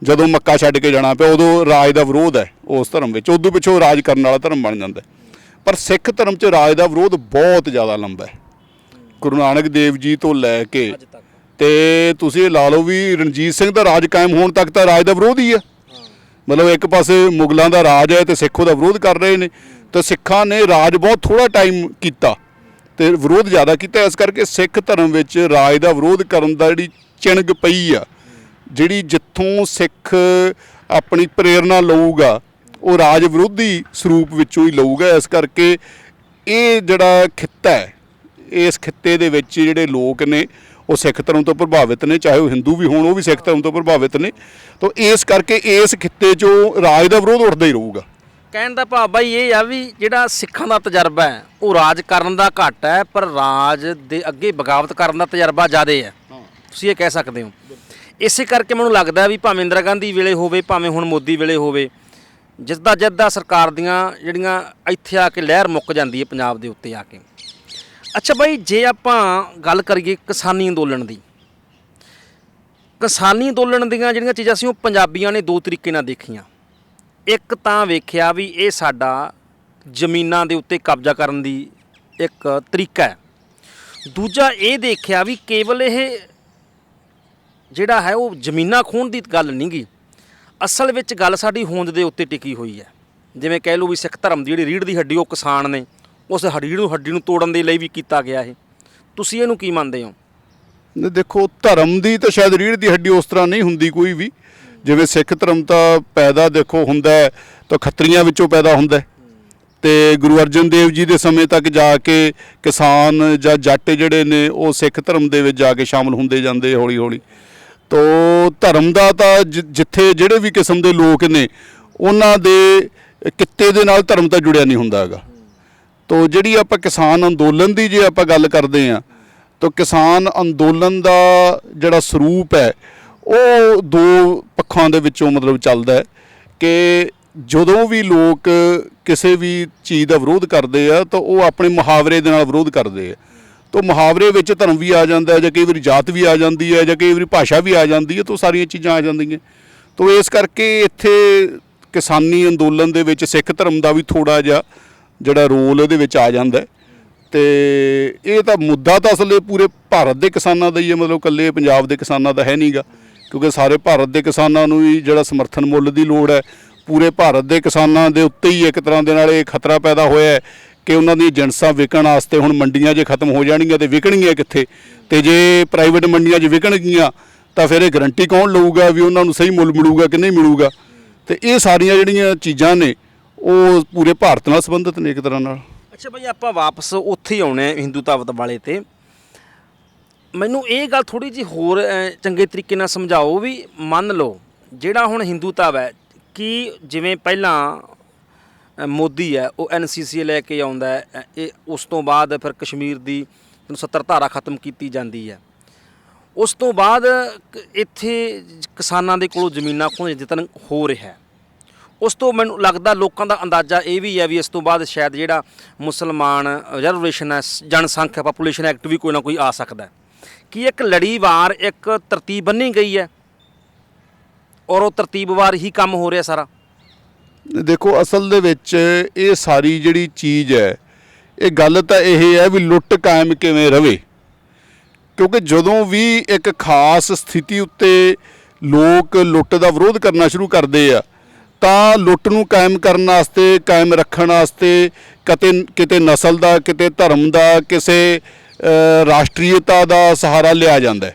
ਜਦੋਂ ਮੱਕਾ ਛੱਡ ਕੇ ਜਾਣਾ ਪਿਆ। ਉਦੋਂ ਰਾਜ ਦਾ ਵਿਰੋਧ ਹੈ ਉਸ ਧਰਮ ਵਿੱਚ, ਉਦੋਂ ਪਿੱਛੋਂ ਰਾਜ ਕਰਨ ਵਾਲਾ ਧਰਮ ਬਣ ਜਾਂਦਾ। ਪਰ ਸਿੱਖ ਧਰਮ 'ਚ ਰਾਜ ਦਾ ਵਿਰੋਧ ਬਹੁਤ ਜ਼ਿਆਦਾ ਲੰਬਾ ਹੈ, ਗੁਰੂ ਨਾਨਕ ਦੇਵ ਜੀ ਤੋਂ ਲੈ ਕੇ। ਤੇ ਤੁਸੀਂ ਇਹ ਲਾ ਲਓ ਵੀ ਰਣਜੀਤ ਸਿੰਘ ਦਾ ਰਾਜ ਕਾਇਮ ਹੋਣ ਤੱਕ ਤਾਂ ਰਾਜ ਦਾ ਵਿਰੋਧ ਹੀ ਹੈ। ਮਤਲਬ ਇੱਕ ਪਾਸੇ ਮੁਗਲਾਂ ਦਾ ਰਾਜ ਹੈ ਤੇ ਸਿੱਖ ਉਹਦਾ ਵਿਰੋਧ ਕਰ ਰਹੇ ਨੇ, ਤੇ ਸਿੱਖਾਂ ਨੇ ਰਾਜ ਬਹੁਤ ਥੋੜ੍ਹਾ ਟਾਈਮ ਕੀਤਾ ਤੇ ਵਿਰੋਧ ਜ਼ਿਆਦਾ ਕੀਤਾ। ਇਸ ਕਰਕੇ ਸਿੱਖ ਧਰਮ ਵਿੱਚ ਰਾਜ ਦਾ ਵਿਰੋਧ ਕਰਨ ਦਾ ਜਿਹੜੀ ਚਿਣਗ ਪਈ ਆ, ਜਿਹੜੀ ਜਿੱਥੋਂ ਸਿੱਖ ਆਪਣੀ ਪ੍ਰੇਰਨਾ ਲਊਗਾ ਉਹ ਰਾਜ ਵਿਰੋਧੀ ਸਰੂਪ ਵਿੱਚੋਂ ਹੀ ਲਊਗਾ। ਇਸ ਕਰਕੇ ਇਹ ਜਿਹੜਾ ਖਿੱਤਾ ਹੈ, ਇਸ ਖਿੱਤੇ ਦੇ ਵਿੱਚ ਜਿਹੜੇ ਲੋਕ ਨੇ ਉਹ ਸਿੱਖ ਧਰਮ ਤੋਂ ਪ੍ਰਭਾਵਿਤ ਨੇ, ਚਾਹੇ ਉਹ ਹਿੰਦੂ ਵੀ ਹੋਣ, ਉਹ ਵੀ ਸਿੱਖ ਧਰਮ ਤੋਂ ਪ੍ਰਭਾਵਿਤ ਨੇ। ਤਾਂ ਇਸ ਕਰਕੇ ਇਸ ਖਿੱਤੇ 'ਚੋਂ ਰਾਜ ਦਾ ਵਿਰੋਧ ਉੱਠਦਾ ਹੀ ਰਹੂਗਾ। ਕਹਿਣ ਦਾ ਭਾਵ ਬਾਈ ਇਹ ਆ ਵੀ ਜਿਹੜਾ ਸਿੱਖਾਂ ਦਾ ਤਜਰਬਾ ਹੈ ਉਹ ਰਾਜ ਕਰਨ ਦਾ ਘੱਟ ਹੈ, ਪਰ ਰਾਜ ਦੇ ਅੱਗੇ ਬਗਾਵਤ ਕਰਨ ਦਾ ਤਜਰਬਾ ਜ਼ਿਆਦਾ ਹੈ, ਤੁਸੀਂ ਇਹ ਕਹਿ ਸਕਦੇ ਹੋ। ਇਸੇ ਕਰਕੇ ਮੈਨੂੰ ਲੱਗਦਾ ਵੀ ਭਾਵੇਂ ਇੰਦਰਾ ਗਾਂਧੀ ਵੇਲੇ ਹੋਵੇ, ਭਾਵੇਂ ਹੁਣ ਮੋਦੀ ਵੇਲੇ ਹੋਵੇ, ਜਿੱਦਾਂ ਸਰਕਾਰ ਦੀਆਂ ਜਿਹੜੀਆਂ ਇੱਥੇ ਆ ਕੇ ਲਹਿਰ ਮੁੱਕ ਜਾਂਦੀ ਹੈ ਪੰਜਾਬ ਦੇ ਉੱਤੇ ਆ ਕੇ। ਅੱਛਾ ਬਾਈ, ਜੇ ਆਪਾਂ ਗੱਲ ਕਰੀਏ ਕਿਸਾਨੀ ਅੰਦੋਲਨ ਦੀ, ਕਿਸਾਨੀ ਅੰਦੋਲਨ ਦੀਆਂ ਜਿਹੜੀਆਂ ਚੀਜ਼ਾਂ ਸੀ ਉਹ ਪੰਜਾਬੀਆਂ ਨੇ 2 ਤਰੀਕੇ ਨਾਲ ਦੇਖੀਆਂ। ਇੱਕ ਤਾਂ ਵੇਖਿਆ ਵੀ ਇਹ ਸਾਡਾ ਜ਼ਮੀਨਾਂ ਦੇ ਉੱਤੇ ਕਬਜ਼ਾ ਕਰਨ ਦੀ ਇੱਕ ਤਰੀਕਾ ਹੈ। ਦੂਜਾ ਇਹ ਦੇਖਿਆ ਵੀ ਕੇਵਲ ਇਹ ਜਿਹੜਾ ਹੈ ਉਹ ਜ਼ਮੀਨਾਂ ਖੋਹਣ ਦੀ ਗੱਲ ਨਹੀਂ ਗੀ, ਅਸਲ ਵਿੱਚ ਗੱਲ ਸਾਡੀ ਹੋਂਦ ਦੇ ਉੱਤੇ ਟਿਕੀ ਹੋਈ ਹੈ। ਜਿਵੇਂ ਕਹਿ ਲਓ ਵੀ ਸਿੱਖ ਧਰਮ ਦੀ ਜਿਹੜੀ ਰੀੜ੍ਹ ਦੀ ਹੱਡੀ ਉਹ ਕਿਸਾਨ ਨੇ, ਉਸ ਹੱਡੀ ਨੂੰ ਤੋੜਨ ਦੇ ਲਈ ਵੀ ਕੀਤਾ ਗਿਆ ਇਹ। ਤੁਸੀਂ ਇਹਨੂੰ ਕੀ ਮੰਨਦੇ ਹੋ? ਦੇਖੋ, ਧਰਮ ਦੀ ਤਾਂ ਸ਼ਾਇਦ ਰੀੜ੍ਹ ਦੀ ਹੱਡੀ ਉਸ ਤਰ੍ਹਾਂ ਨਹੀਂ ਹੁੰਦੀ ਕੋਈ ਵੀ। ਜਿਵੇਂ ਸਿੱਖ ਧਰਮ ਤਾਂ ਪੈਦਾ ਦੇਖੋ ਹੁੰਦਾ ਤਾਂ ਖੱਤਰੀਆਂ ਵਿੱਚੋਂ ਪੈਦਾ ਹੁੰਦਾ, ਤੇ ਗੁਰੂ ਅਰਜਨ ਦੇਵ ਜੀ ਦੇ ਸਮੇਂ ਤੱਕ ਜਾ ਕੇ ਕਿਸਾਨ ਜਾਂ ਜੱਟ ਜਿਹੜੇ ਨੇ ਉਹ ਸਿੱਖ ਧਰਮ ਦੇ ਵਿੱਚ ਜਾ ਕੇ ਸ਼ਾਮਲ ਹੁੰਦੇ ਜਾਂਦੇ ਹੌਲੀ ਹੌਲੀ। ਤੋ ਧਰਮ ਦਾ ਤਾਂ ਜਿੱਥੇ ਜਿਹੜੇ ਵੀ ਕਿਸਮ ਦੇ ਲੋਕ ਨੇ ਉਹਨਾਂ ਦੇ ਕਿੱਤੇ ਦੇ ਨਾਲ ਧਰਮ ਤਾਂ ਜੁੜਿਆ ਨਹੀਂ ਹੁੰਦਾ ਹੈਗਾ। ਤੋ ਜਿਹੜੀ ਆਪਾਂ ਕਿਸਾਨ ਅੰਦੋਲਨ ਦੀ ਜੇ ਆਪਾਂ ਗੱਲ ਕਰਦੇ ਹਾਂ ਤਾਂ ਕਿਸਾਨ ਅੰਦੋਲਨ ਦਾ ਜਿਹੜਾ ਸਰੂਪ ਹੈ ਉਹ ਦੋ ਪੱਖਾਂ ਦੇ ਵਿੱਚੋਂ ਮਤਲਬ ਚੱਲਦਾ ਹੈ ਕਿ ਜਦੋਂ ਵੀ ਲੋਕ ਕਿਸੇ ਵੀ ਚੀਜ਼ ਦਾ ਵਿਰੋਧ ਕਰਦੇ ਆ ਤਾਂ ਉਹ ਆਪਣੇ ਮੁਹਾਵਰੇ ਦੇ ਨਾਲ ਵਿਰੋਧ ਕਰਦੇ ਆ। ਤਾਂ ਮੁਹਾਵਰੇ ਵਿੱਚ ਧਰਮ ਵੀ ਆ ਜਾਂਦਾ ਹੈ, ਜਾਂ ਕਈ ਵਾਰੀ ਜਾਤ ਵੀ ਆ ਜਾਂਦੀ ਹੈ, ਜਾਂ ਕਈ ਵਾਰੀ ਭਾਸ਼ਾ ਵੀ ਆ ਜਾਂਦੀ ਹੈ, ਤਾਂ ਸਾਰੀਆਂ ਚੀਜ਼ਾਂ ਆ ਜਾਂਦੀਆਂ। ਤਾਂ ਇਸ ਕਰਕੇ ਇੱਥੇ ਕਿਸਾਨੀ ਅੰਦੋਲਨ ਦੇ ਵਿੱਚ ਸਿੱਖ ਧਰਮ ਦਾ ਵੀ ਥੋੜ੍ਹਾ ਜਿਹਾ ਜਿਹੜਾ ਰੋਲ ਇਹਦੇ ਵਿੱਚ ਆ ਜਾਂਦਾ। ਤੇ ਇਹ ਤਾਂ ਮੁੱਦਾ ਤਾਂ ਅਸਲ ਪੂਰੇ ਭਾਰਤ ਦੇ ਕਿਸਾਨਾਂ ਦਾ ਹੀ ਹੈ, ਮਤਲਬ ਇਕੱਲੇ ਪੰਜਾਬ ਦੇ ਕਿਸਾਨਾਂ ਦਾ ਹੈ ਨਹੀਂਗਾ, ਕਿਉਂਕਿ ਸਾਰੇ ਭਾਰਤ ਦੇ ਕਿਸਾਨਾਂ ਨੂੰ ਹੀ ਜਿਹੜਾ ਸਮਰਥਨ ਮੁੱਲ ਦੀ ਲੋੜ ਹੈ। ਪੂਰੇ ਭਾਰਤ ਦੇ ਕਿਸਾਨਾਂ ਦੇ ਉੱਤੇ ਹੀ ਇੱਕ ਤਰ੍ਹਾਂ ਦੇ ਨਾਲ ਇਹ ਖਤਰਾ ਪੈਦਾ ਹੋਇਆ ਹੈ ਕਿ ਉਹਨਾਂ ਦੀਆਂ ਜਿਣਸਾਂ ਵਿਕਣ ਵਾਸਤੇ ਹੁਣ ਮੰਡੀਆਂ ਜੇ ਖਤਮ ਹੋ ਜਾਣਗੀਆਂ ਤੇ ਵਿਕਣਗੀਆਂ ਕਿੱਥੇ, ਤੇ ਜੇ ਪ੍ਰਾਈਵੇਟ ਮੰਡੀਆਂ 'ਚ ਵਿਕਣਗੀਆਂ ਤਾਂ ਫਿਰ ਇਹ ਗਰੰਟੀ ਕੌਣ ਲਊਗਾ ਵੀ ਉਹਨਾਂ ਨੂੰ ਸਹੀ ਮੁੱਲ ਮਿਲੂਗਾ ਕਿ ਨਹੀਂ ਮਿਲੂਗਾ। ਤੇ ਇਹ ਸਾਰੀਆਂ ਜਿਹੜੀਆਂ ਚੀਜ਼ਾਂ ਨੇ ਉਹ ਪੂਰੇ ਭਾਰਤ ਨਾਲ ਸੰਬੰਧਿਤ ਨੇ ਇੱਕ ਤਰ੍ਹਾਂ ਨਾਲ। ਅੱਛਾ ਭਾਈ, ਆਪਾਂ ਵਾਪਸ ਉੱਥੇ ਹੀ ਆਉਣੇ ਹਿੰਦੂਤਵ ਵਾਲੇ ਤੇ। ਮੈਨੂੰ ਇਹ ਗੱਲ ਥੋੜ੍ਹੀ ਜਿਹੀ ਹੋਰ ਚੰਗੇ ਤਰੀਕੇ ਨਾਲ ਸਮਝਾਓ ਵੀ ਮੰਨ ਲਓ ਜਿਹੜਾ ਹੁਣ ਹਿੰਦੂਤਵ ਹੈ ਕਿ ਜਿਵੇਂ ਪਹਿਲਾਂ ਮੋਦੀ ਹੈ ਉਹ NCC ਲੈ ਕੇ ਆਉਂਦਾ ਹੈ, ਇਹ ਉਸ ਤੋਂ ਬਾਅਦ ਫਿਰ ਕਸ਼ਮੀਰ ਦੀ 70 ਧਾਰਾ ਖਤਮ ਕੀਤੀ ਜਾਂਦੀ ਹੈ, ਉਸ ਤੋਂ ਬਾਅਦ ਇੱਥੇ ਕਿਸਾਨਾਂ ਦੇ ਕੋਲੋਂ ਜ਼ਮੀਨਾਂ ਖੋਹਣ ਦਾ ਯਤਨ ਹੋ ਰਿਹਾ। ਉਸ ਤੋਂ ਮੈਨੂੰ ਲੱਗਦਾ ਲੋਕਾਂ ਦਾ ਅੰਦਾਜ਼ਾ ਇਹ ਵੀ ਹੈ ਵੀ ਇਸ ਤੋਂ ਬਾਅਦ ਸ਼ਾਇਦ ਜਿਹੜਾ ਮੁਸਲਮਾਨ ਰਿਜ਼ਰਵੇਸ਼ਨ ਹੈ, ਜਨਸੰਖਿਆ ਪਾਪੂਲੇਸ਼ਨ ਐਕਟ ਵੀ ਕੋਈ ਨਾ ਕੋਈ ਆ ਸਕਦਾ। ਕਿ ਇੱਕ ਲੜੀਵਾਰ ਇੱਕ ਤਰਤੀਬ ਬੰਨੀ ਗਈ ਹੈ ਔਰ ਉਹ ਤਰਤੀਬਵਾਰ ਹੀ ਕੰਮ ਹੋ ਰਿਹਾ ਸਾਰਾ? ਦੇਖੋ, ਅਸਲ ਦੇ ਵਿੱਚ ਇਹ ਸਾਰੀ ਜਿਹੜੀ ਚੀਜ਼ ਹੈ ਇਹ ਗੱਲ ਤਾਂ ਇਹ ਹੈ ਵੀ ਲੁੱਟ ਕਾਇਮ ਕਿਵੇਂ ਰਵੇ, ਕਿਉਂਕਿ ਜਦੋਂ ਵੀ ਇੱਕ ਖਾਸ ਸਥਿਤੀ ਉੱਤੇ ਲੋਕ ਲੁੱਟ ਦਾ ਵਿਰੋਧ ਕਰਨਾ ਸ਼ੁਰੂ ਕਰਦੇ ਆ ਤਾਂ ਲੁੱਟ ਨੂੰ ਕਾਇਮ ਕਰਨ ਵਾਸਤੇ, ਕਾਇਮ ਰੱਖਣ ਵਾਸਤੇ ਕਿਤੇ ਨਸਲ ਦਾ, ਕਿਤੇ ਧਰਮ ਦਾ, ਕਿਸੇ ਰਾਸ਼ਟਰੀਅਤਾ ਦਾ ਸਹਾਰਾ ਲਿਆ ਜਾਂਦਾ।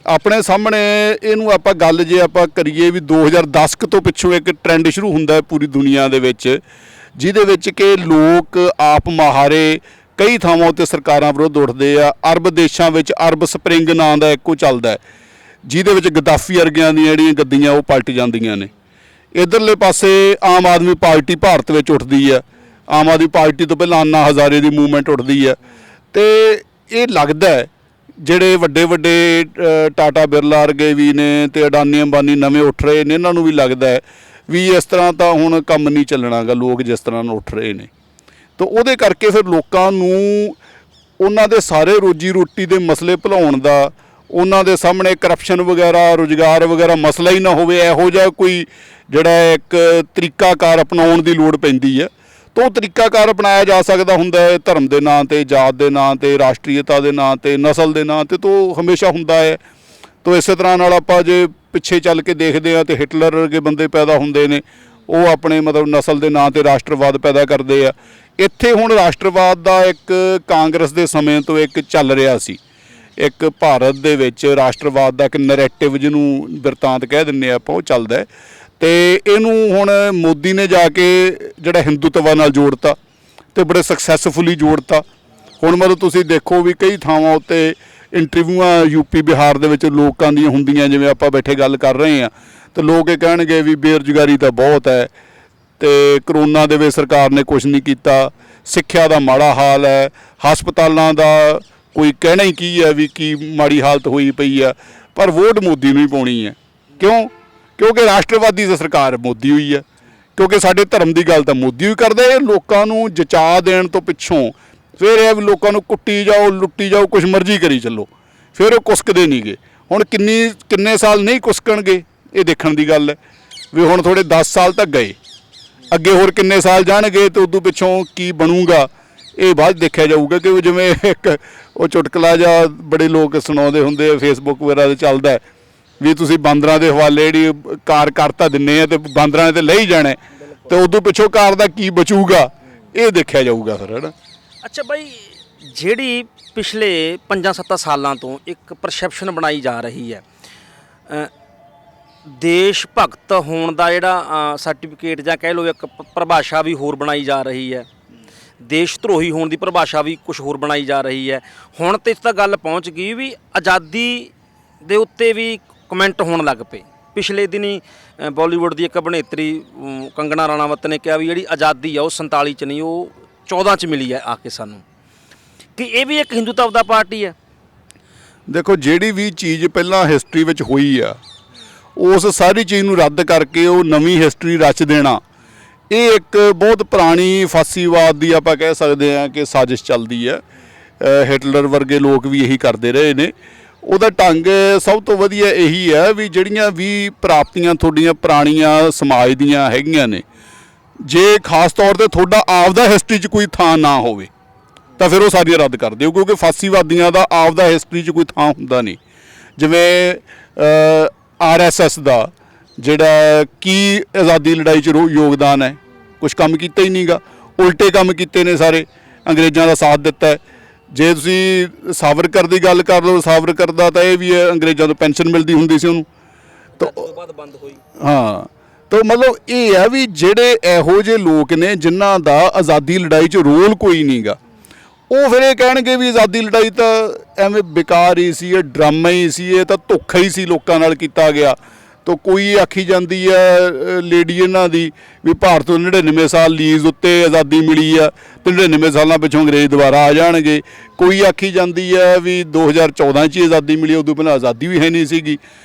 ਆਪਣੇ ਸਾਹਮਣੇ ਇਹਨੂੰ ਆਪਾਂ ਗੱਲ ਜੇ ਆਪਾਂ ਕਰੀਏ ਵੀ 2010 ਤੋਂ ਪਿੱਛੋਂ ਇੱਕ ਟ੍ਰੈਂਡ ਸ਼ੁਰੂ ਹੁੰਦਾ ਪੂਰੀ ਦੁਨੀਆ ਦੇ ਵਿੱਚ, ਜਿਹਦੇ ਵਿੱਚ ਕਿ ਲੋਕ ਆਪ ਮੁਹਾਰੇ ਕਈ ਥਾਵਾਂ ਉੱਤੇ ਸਰਕਾਰਾਂ ਵਿਰੁੱਧ ਉੱਠਦੇ ਆ। ਅਰਬ ਦੇਸ਼ਾਂ ਵਿੱਚ ਅਰਬ ਸਪਰਿੰਗ ਨਾਂ ਦਾ ਇੱਕੋ ਚੱਲਦਾ, ਜਿਹਦੇ ਵਿੱਚ ਗਦਾਫੀ ਵਰਗਿਆਂ ਦੀਆਂ ਜਿਹੜੀਆਂ ਗੱਦੀਆਂ ਉਹ ਪਲਟ ਜਾਂਦੀਆਂ ਨੇ। ਇੱਧਰਲੇ ਪਾਸੇ ਆਮ ਆਦਮੀ ਪਾਰਟੀ ਭਾਰਤ ਵਿੱਚ ਉੱਠਦੀ ਆ, ਆਮ ਆਦਮੀ ਪਾਰਟੀ ਤੋਂ ਪਹਿਲਾਂ ਅੰਨਾ ਹਜ਼ਾਰੇ ਦੀ ਮੂਵਮੈਂਟ ਉੱਠਦੀ ਆ। ਤੇ ਇਹ ਲੱਗਦਾ ਜਿਹੜੇ ਵੱਡੇ ਵੱਡੇ ਟਾਟਾ ਬਿਰਲਾ ਵਰਗੇ ਵੀ ਨੇ ਤੇ ਅਡਾਨੀ ਅੰਬਾਨੀ ਨਵੇਂ ਉੱਠ ਰਹੇ ਨੇ, ਇਹਨਾਂ ਨੂੰ ਵੀ ਲੱਗਦਾ ਵੀ ਇਸ ਤਰ੍ਹਾਂ ਤਾਂ ਹੁਣ ਕੰਮ ਨਹੀਂ ਚੱਲਣਾਗਾ, ਲੋਕ ਜਿਸ ਤਰ੍ਹਾਂ ਨਾਲ ਉੱਠ ਰਹੇ ਨੇ। ਤਾਂ ਉਹਦੇ ਕਰਕੇ ਫਿਰ ਲੋਕਾਂ ਨੂੰ ਉਹਨਾਂ ਦੇ ਸਾਰੇ ਰੋਜੀ ਰੋਟੀ ਦੇ ਮਸਲੇ ਭੁਲਾਉਣ ਦਾ, ਉਹਨਾਂ ਦੇ ਸਾਹਮਣੇ ਕਰਪਸ਼ਨ ਵਗੈਰਾ, ਰੁਜ਼ਗਾਰ ਵਗੈਰਾ ਮਸਲਾ ਹੀ ਨਾ ਹੋਵੇ, ਇਹੋ ਜਿਹਾ ਕੋਈ ਜਿਹੜਾ ਇੱਕ ਤਰੀਕਾਕਾਰ ਅਪਣਾਉਣ ਦੀ ਲੋੜ ਪੈਂਦੀ ਹੈ। ਤਾਂ ਉਹ ਤਰੀਕਾਕਾਰ ਅਪਣਾਇਆ ਜਾ ਸਕਦਾ ਹੁੰਦਾ ਹੈ ਧਰਮ ਦੇ ਨਾਂ 'ਤੇ, ਜਾਤ ਦੇ ਨਾਂ 'ਤੇ, ਰਾਸ਼ਟਰੀਅਤਾ ਦੇ ਨਾਂ 'ਤੇ, ਨਸਲ ਦੇ ਨਾਂ 'ਤੇ, ਤਾਂ ਉਹ ਹਮੇਸ਼ਾ ਹੁੰਦਾ ਹੈ। ਤਾਂ ਇਸੇ ਤਰ੍ਹਾਂ ਨਾਲ ਆਪਾਂ ਜੇ ਪਿੱਛੇ ਚੱਲ ਕੇ ਦੇਖਦੇ ਹਾਂ ਤਾਂ ਹਿਟਲਰ ਵਰਗੇ ਬੰਦੇ ਪੈਦਾ ਹੁੰਦੇ ਨੇ, ਉਹ ਆਪਣੇ ਮਤਲਬ ਨਸਲ ਦੇ ਨਾਂ 'ਤੇ ਰਾਸ਼ਟਰਵਾਦ ਪੈਦਾ ਕਰਦੇ ਆ। ਇੱਥੇ ਹੁਣ ਰਾਸ਼ਟਰਵਾਦ ਦਾ ਇੱਕ ਕਾਂਗਰਸ ਦੇ ਸਮੇਂ ਤੋਂ ਇੱਕ ਚੱਲ ਰਿਹਾ ਸੀ, ਇੱਕ ਭਾਰਤ ਦੇ ਵਿੱਚ ਰਾਸ਼ਟਰਵਾਦ ਦਾ ਇੱਕ ਨੈਰੇਟਿਵ ਜਿਹਨੂੰ ਬਿਰਤਾਂਤ ਕਹਿ ਦਿੰਦੇ ਆਪਾਂ, ਉਹ ਚੱਲਦਾ। ਤੇ ਇਹਨੂੰ ਹੁਣ ਮੋਦੀ ਨੇ ਜਾ ਕੇ ਜਿਹੜਾ ਹਿੰਦੂਤਵਾ ਨਾਲ ਜੋੜਤਾ ਤੇ ਬੜੇ ਸਕਸੈਸਫੁਲੀ ਜੋੜਤਾ। ਹੁਣ ਮਤਲਬ ਤੁਸੀਂ ਦੇਖੋ ਵੀ ਕਈ ਥਾਵਾਂ ਉੱਤੇ ਇੰਟਰਵਿਊਆਂ ਯੂਪੀ ਬਿਹਾਰ ਦੇ ਵਿੱਚ ਲੋਕਾਂ ਦੀਆਂ ਹੁੰਦੀਆਂ, ਜਿਵੇਂ ਆਪਾਂ ਬੈਠੇ ਗੱਲ ਕਰ ਰਹੇ ਹਾਂ, ਤੇ ਲੋਕ ਇਹ ਕਹਿਣਗੇ ਵੀ ਬੇਰੁਜ਼ਗਾਰੀ ਤਾਂ ਬਹੁਤ ਹੈ, ਤੇ ਕਰੋਨਾ ਦੇ ਵਿੱਚ ਸਰਕਾਰ ਨੇ ਕੁਝ ਨਹੀਂ ਕੀਤਾ, ਸਿੱਖਿਆ ਦਾ ਮਾੜਾ ਹਾਲ ਹੈ, ਹਸਪਤਾਲਾਂ ਦਾ ਕੋਈ ਕਹਿਣਾ ਹੀ ਕੀ ਹੈ ਵੀ ਕੀ ਮਾੜੀ ਹਾਲਤ ਹੋਈ ਪਈ ਆ, ਪਰ ਵੋਟ ਮੋਦੀ ਨੂੰ ਹੀ ਪਾਉਣੀ ਹੈ। ਕਿਉਂ? ਕਿਉਂਕਿ ਰਾਸ਼ਟਰਵਾਦੀ ਤਾਂ ਸਰਕਾਰ ਮੋਦੀ ਹੋਈ ਹੈ, ਕਿਉਂਕਿ ਸਾਡੇ ਧਰਮ ਦੀ ਗੱਲ ਤਾਂ ਮੋਦੀ ਵੀ ਕਰਦਾ। ਇਹ ਲੋਕਾਂ ਨੂੰ ਜਚਾ ਦੇਣ ਤੋਂ ਪਿੱਛੋਂ ਫਿਰ ਇਹ ਲੋਕਾਂ ਨੂੰ ਕੁੱਟੀ ਜਾਓ, ਲੁੱਟੀ ਜਾਓ, ਕੁਛ ਮਰਜ਼ੀ ਕਰੀ ਚੱਲੋ, ਫਿਰ ਉਹ ਕੁਸਕਦੇ ਨਹੀਂ ਗੇ। ਹੁਣ ਕਿੰਨੇ ਸਾਲ ਨਹੀਂ ਕੁਸਕਣਗੇ ਇਹ ਦੇਖਣ ਦੀ ਗੱਲ ਹੈ ਵੀ ਹੁਣ ਥੋੜੇ 10 ਸਾਲ ਤੱਕ ਗਏ। ਅੱਗੇ ਹੋਰ ਕਿੰਨੇ ਸਾਲ ਜਾਣਗੇ ਤੇ ਉਦੋਂ ਪਿੱਛੋਂ ਕੀ ਬਣੂਗਾ ਇਹ ਬਾਅਦ ਦੇਖਿਆ ਜਾਊਗਾ। ਕਿ ਜਿਵੇਂ ਇੱਕ ਉਹ ਚੁਟਕਲਾ ਜਾਂ ਬੜੇ ਲੋਕ ਸੁਣਾਉਂਦੇ ਹੁੰਦੇ ਆ, ਫੇਸਬੁੱਕ ਵਗੈਰਾ 'ਤੇ ਚੱਲਦਾ ਹੈ ਵੀ ਤੁਸੀਂ ਬਾਂਦਰਾਂ ਦੇ ਹਵਾਲੇ ਜਿਹੜੀ ਕਾਰ ਕਰਤਾ ਦਿੰਨੇ ਆ ਤੇ ਬਾਂਦਰਾਂ ਨੇ ਤੇ ਲੈ ਹੀ ਜਾਣਾ ਤੇ ਉਦੋਂ ਪਿੱਛੋਂ ਕਾਰ ਦਾ ਕੀ ਬਚੂਗਾ ਇਹ ਦੇਖਿਆ ਜਾਊਗਾ ਫਿਰ, ਹੈ ਨਾ। ਅੱਛਾ ਬਾਈ, ਜਿਹੜੀ ਪਿਛਲੇ 5-7 ਸਾਲਾਂ ਤੋਂ ਇੱਕ ਪਰਸੈਪਸ਼ਨ ਬਣਾਈ ਜਾ ਰਹੀ ਹੈ, ਦੇਸ਼ ਭਗਤ ਹੋਣ ਦਾ ਜਿਹੜਾ ਸਰਟੀਫਿਕੇਟ ਜਾਂ ਕਹਿ ਲਓ ਇੱਕ ਪਰਿਭਾਸ਼ਾ ਵੀ ਹੋਰ ਬਣਾਈ ਜਾ ਰਹੀ ਹੈ, ਦੇਸ਼ ਧਰੋਹੀ ਹੋਣ ਦੀ ਪਰਿਭਾਸ਼ਾ ਵੀ ਕੁਝ ਹੋਰ ਬਣਾਈ ਜਾ ਰਹੀ ਹੈ। ਹੁਣ ਤੇ ਇਸ ਤਾਂ ਗੱਲ ਪਹੁੰਚ ਗਈ ਵੀ ਆਜ਼ਾਦੀ ਦੇ ਉੱਤੇ ਵੀ ਕਮੈਂਟ ਹੋਣ ਲੱਗ ਪਏ। ਪਿਛਲੇ ਦਿਨੀ ਬਾਲੀਵੁੱਡ ਦੀ ਇੱਕ ਅਭਿਨੇਤਰੀ ਕੰਗਣਾ ਰਣਾਵਤ ਨੇ ਕਿਹਾ ਵੀ ਜਿਹੜੀ ਆਜ਼ਾਦੀ ਆ ਉਹ 47 'ਚ ਨਹੀਂ, ਉਹ 14 'ਚ ਮਿਲੀ ਹੈ ਆ ਕੇ ਸਾਨੂੰ। ਕਿ ਇਹ ਵੀ ਇੱਕ ਹਿੰਦੂਤਵ ਦਾ ਪਾਰਟੀ ਹੈ? ਦੇਖੋ, ਜਿਹੜੀ ਵੀ ਚੀਜ਼ ਪਹਿਲਾਂ ਹਿਸਟਰੀ ਵਿੱਚ ਹੋਈ ਆ ਉਸ ਸਾਰੀ ਚੀਜ਼ ਨੂੰ ਰੱਦ ਕਰਕੇ ਉਹ ਨਵੀਂ ਹਿਸਟਰੀ ਰਚ ਦੇਣਾ, ਇਹ ਇੱਕ ਬਹੁਤ ਪੁਰਾਣੀ ਫਾਸੀਵਾਦ ਦੀ ਆਪਾਂ ਕਹਿ ਸਕਦੇ ਹਾਂ ਕਿ ਸਾਜ਼ਿਸ਼ ਚੱਲਦੀ ਹੈ। ਹਿਟਲਰ ਵਰਗੇ ਲੋਕ ਵੀ ਇਹੀ ਕਰਦੇ ਰਹੇ ਨੇ। ਉਹਦਾ ਢੰਗ ਸਭ ਤੋਂ ਵਧੀਆ ਇਹੀ ਹੈ ਵੀ ਜਿਹੜੀਆਂ ਵੀ ਪ੍ਰਾਪਤੀਆਂ ਤੁਹਾਡੀਆਂ ਪੁਰਾਣੀਆਂ ਸਮਾਜ ਦੀਆਂ ਹੈਗੀਆਂ ਨੇ, ਜੇ ਖਾਸ ਤੌਰ ਤੇ ਤੁਹਾਡਾ ਆਪਦਾ ਹਿਸਟਰੀ 'ਚ ਕੋਈ ਥਾਂ ਨਾ ਹੋਵੇ ਤਾਂ ਫਿਰ ਉਹ ਸਾਰੀਆਂ ਰੱਦ ਕਰ ਦਿਓ, ਕਿਉਂਕਿ ਫਾਸੀਵਾਦੀਆਂ ਦਾ ਆਪਦਾ ਹਿਸਟਰੀ 'ਚ ਕੋਈ ਥਾਂ ਹੁੰਦਾ ਨਹੀਂ। ਜਿਵੇਂ RSS ਦਾ ਜਿਹੜਾ ਕੀ ਆਜ਼ਾਦੀ ਲੜਾਈ 'ਚ ਯੋਗਦਾਨ ਹੈ, ਕੁਛ ਕੰਮ ਕੀਤਾ ਹੀ ਨਹੀਂਗਾ, ਉਲਟੇ ਕੰਮ ਕੀਤੇ ਨੇ ਸਾਰੇ, ਅੰਗਰੇਜ਼ਾਂ ਦਾ ਸਾਥ ਦਿੱਤਾ ਹੈ। ਜੇ ਤੁਸੀਂ ਸਾਵਰਕਰ ਦੀ ਗੱਲ ਕਰ ਲਓ, ਸਾਵਰਕਰ ਦਾ ਤਾਂ ਇਹ ਵੀ ਹੈ ਅੰਗਰੇਜ਼ਾਂ ਤੋਂ ਪੈਨਸ਼ਨ ਮਿਲਦੀ ਹੁੰਦੀ ਸੀ ਉਹਨੂੰ, ਤਾਂ ਬਾਅਦ ਬੰਦ ਹੋਈ। ਹਾਂ, ਤਾਂ ਮਤਲਬ ਇਹ ਹੈ ਵੀ ਜਿਹੜੇ ਇਹੋ ਜਿਹੇ ਲੋਕ ਨੇ ਜਿਨ੍ਹਾਂ ਦਾ ਆਜ਼ਾਦੀ ਲੜਾਈ 'ਚ ਰੋਲ ਕੋਈ ਨਹੀਂਗਾ, ਉਹ ਫਿਰ ਇਹ ਕਹਿਣਗੇ ਵੀ ਆਜ਼ਾਦੀ ਲੜਾਈ ਤਾਂ ਐਵੇਂ ਬੇਕਾਰ ਹੀ ਸੀ, ਇਹ ਡਰਾਮਾ ਹੀ ਸੀ, ਇਹ ਤਾਂ ਧੋਖਾ ਹੀ ਸੀ ਲੋਕਾਂ ਨਾਲ ਕੀਤਾ ਗਿਆ। ਤਾਂ ਕੋਈ ਆਖੀ ਜਾਂਦੀ ਹੈ ਲੇਡੀ ਇਹਨਾਂ ਦੀ ਵੀ ਭਾਰਤ ਨੂੰ 99 ਸਾਲ ਲੀਜ਼ ਉੱਤੇ ਆਜ਼ਾਦੀ ਮਿਲੀ ਆ ਤੇ 99 ਸਾਲਾਂ ਪਿੱਛੋਂ ਅੰਗਰੇਜ਼ ਦੁਬਾਰਾ ਆ ਜਾਣਗੇ। ਕੋਈ ਆਖੀ ਜਾਂਦੀ ਹੈ ਵੀ 2014 'ਚ ਹੀ ਆਜ਼ਾਦੀ ਮਿਲੀ, ਉਦੋਂ ਪਹਿਲਾਂ ਆਜ਼ਾਦੀ ਵੀ ਹੈ ਨਹੀਂ ਸੀਗੀ।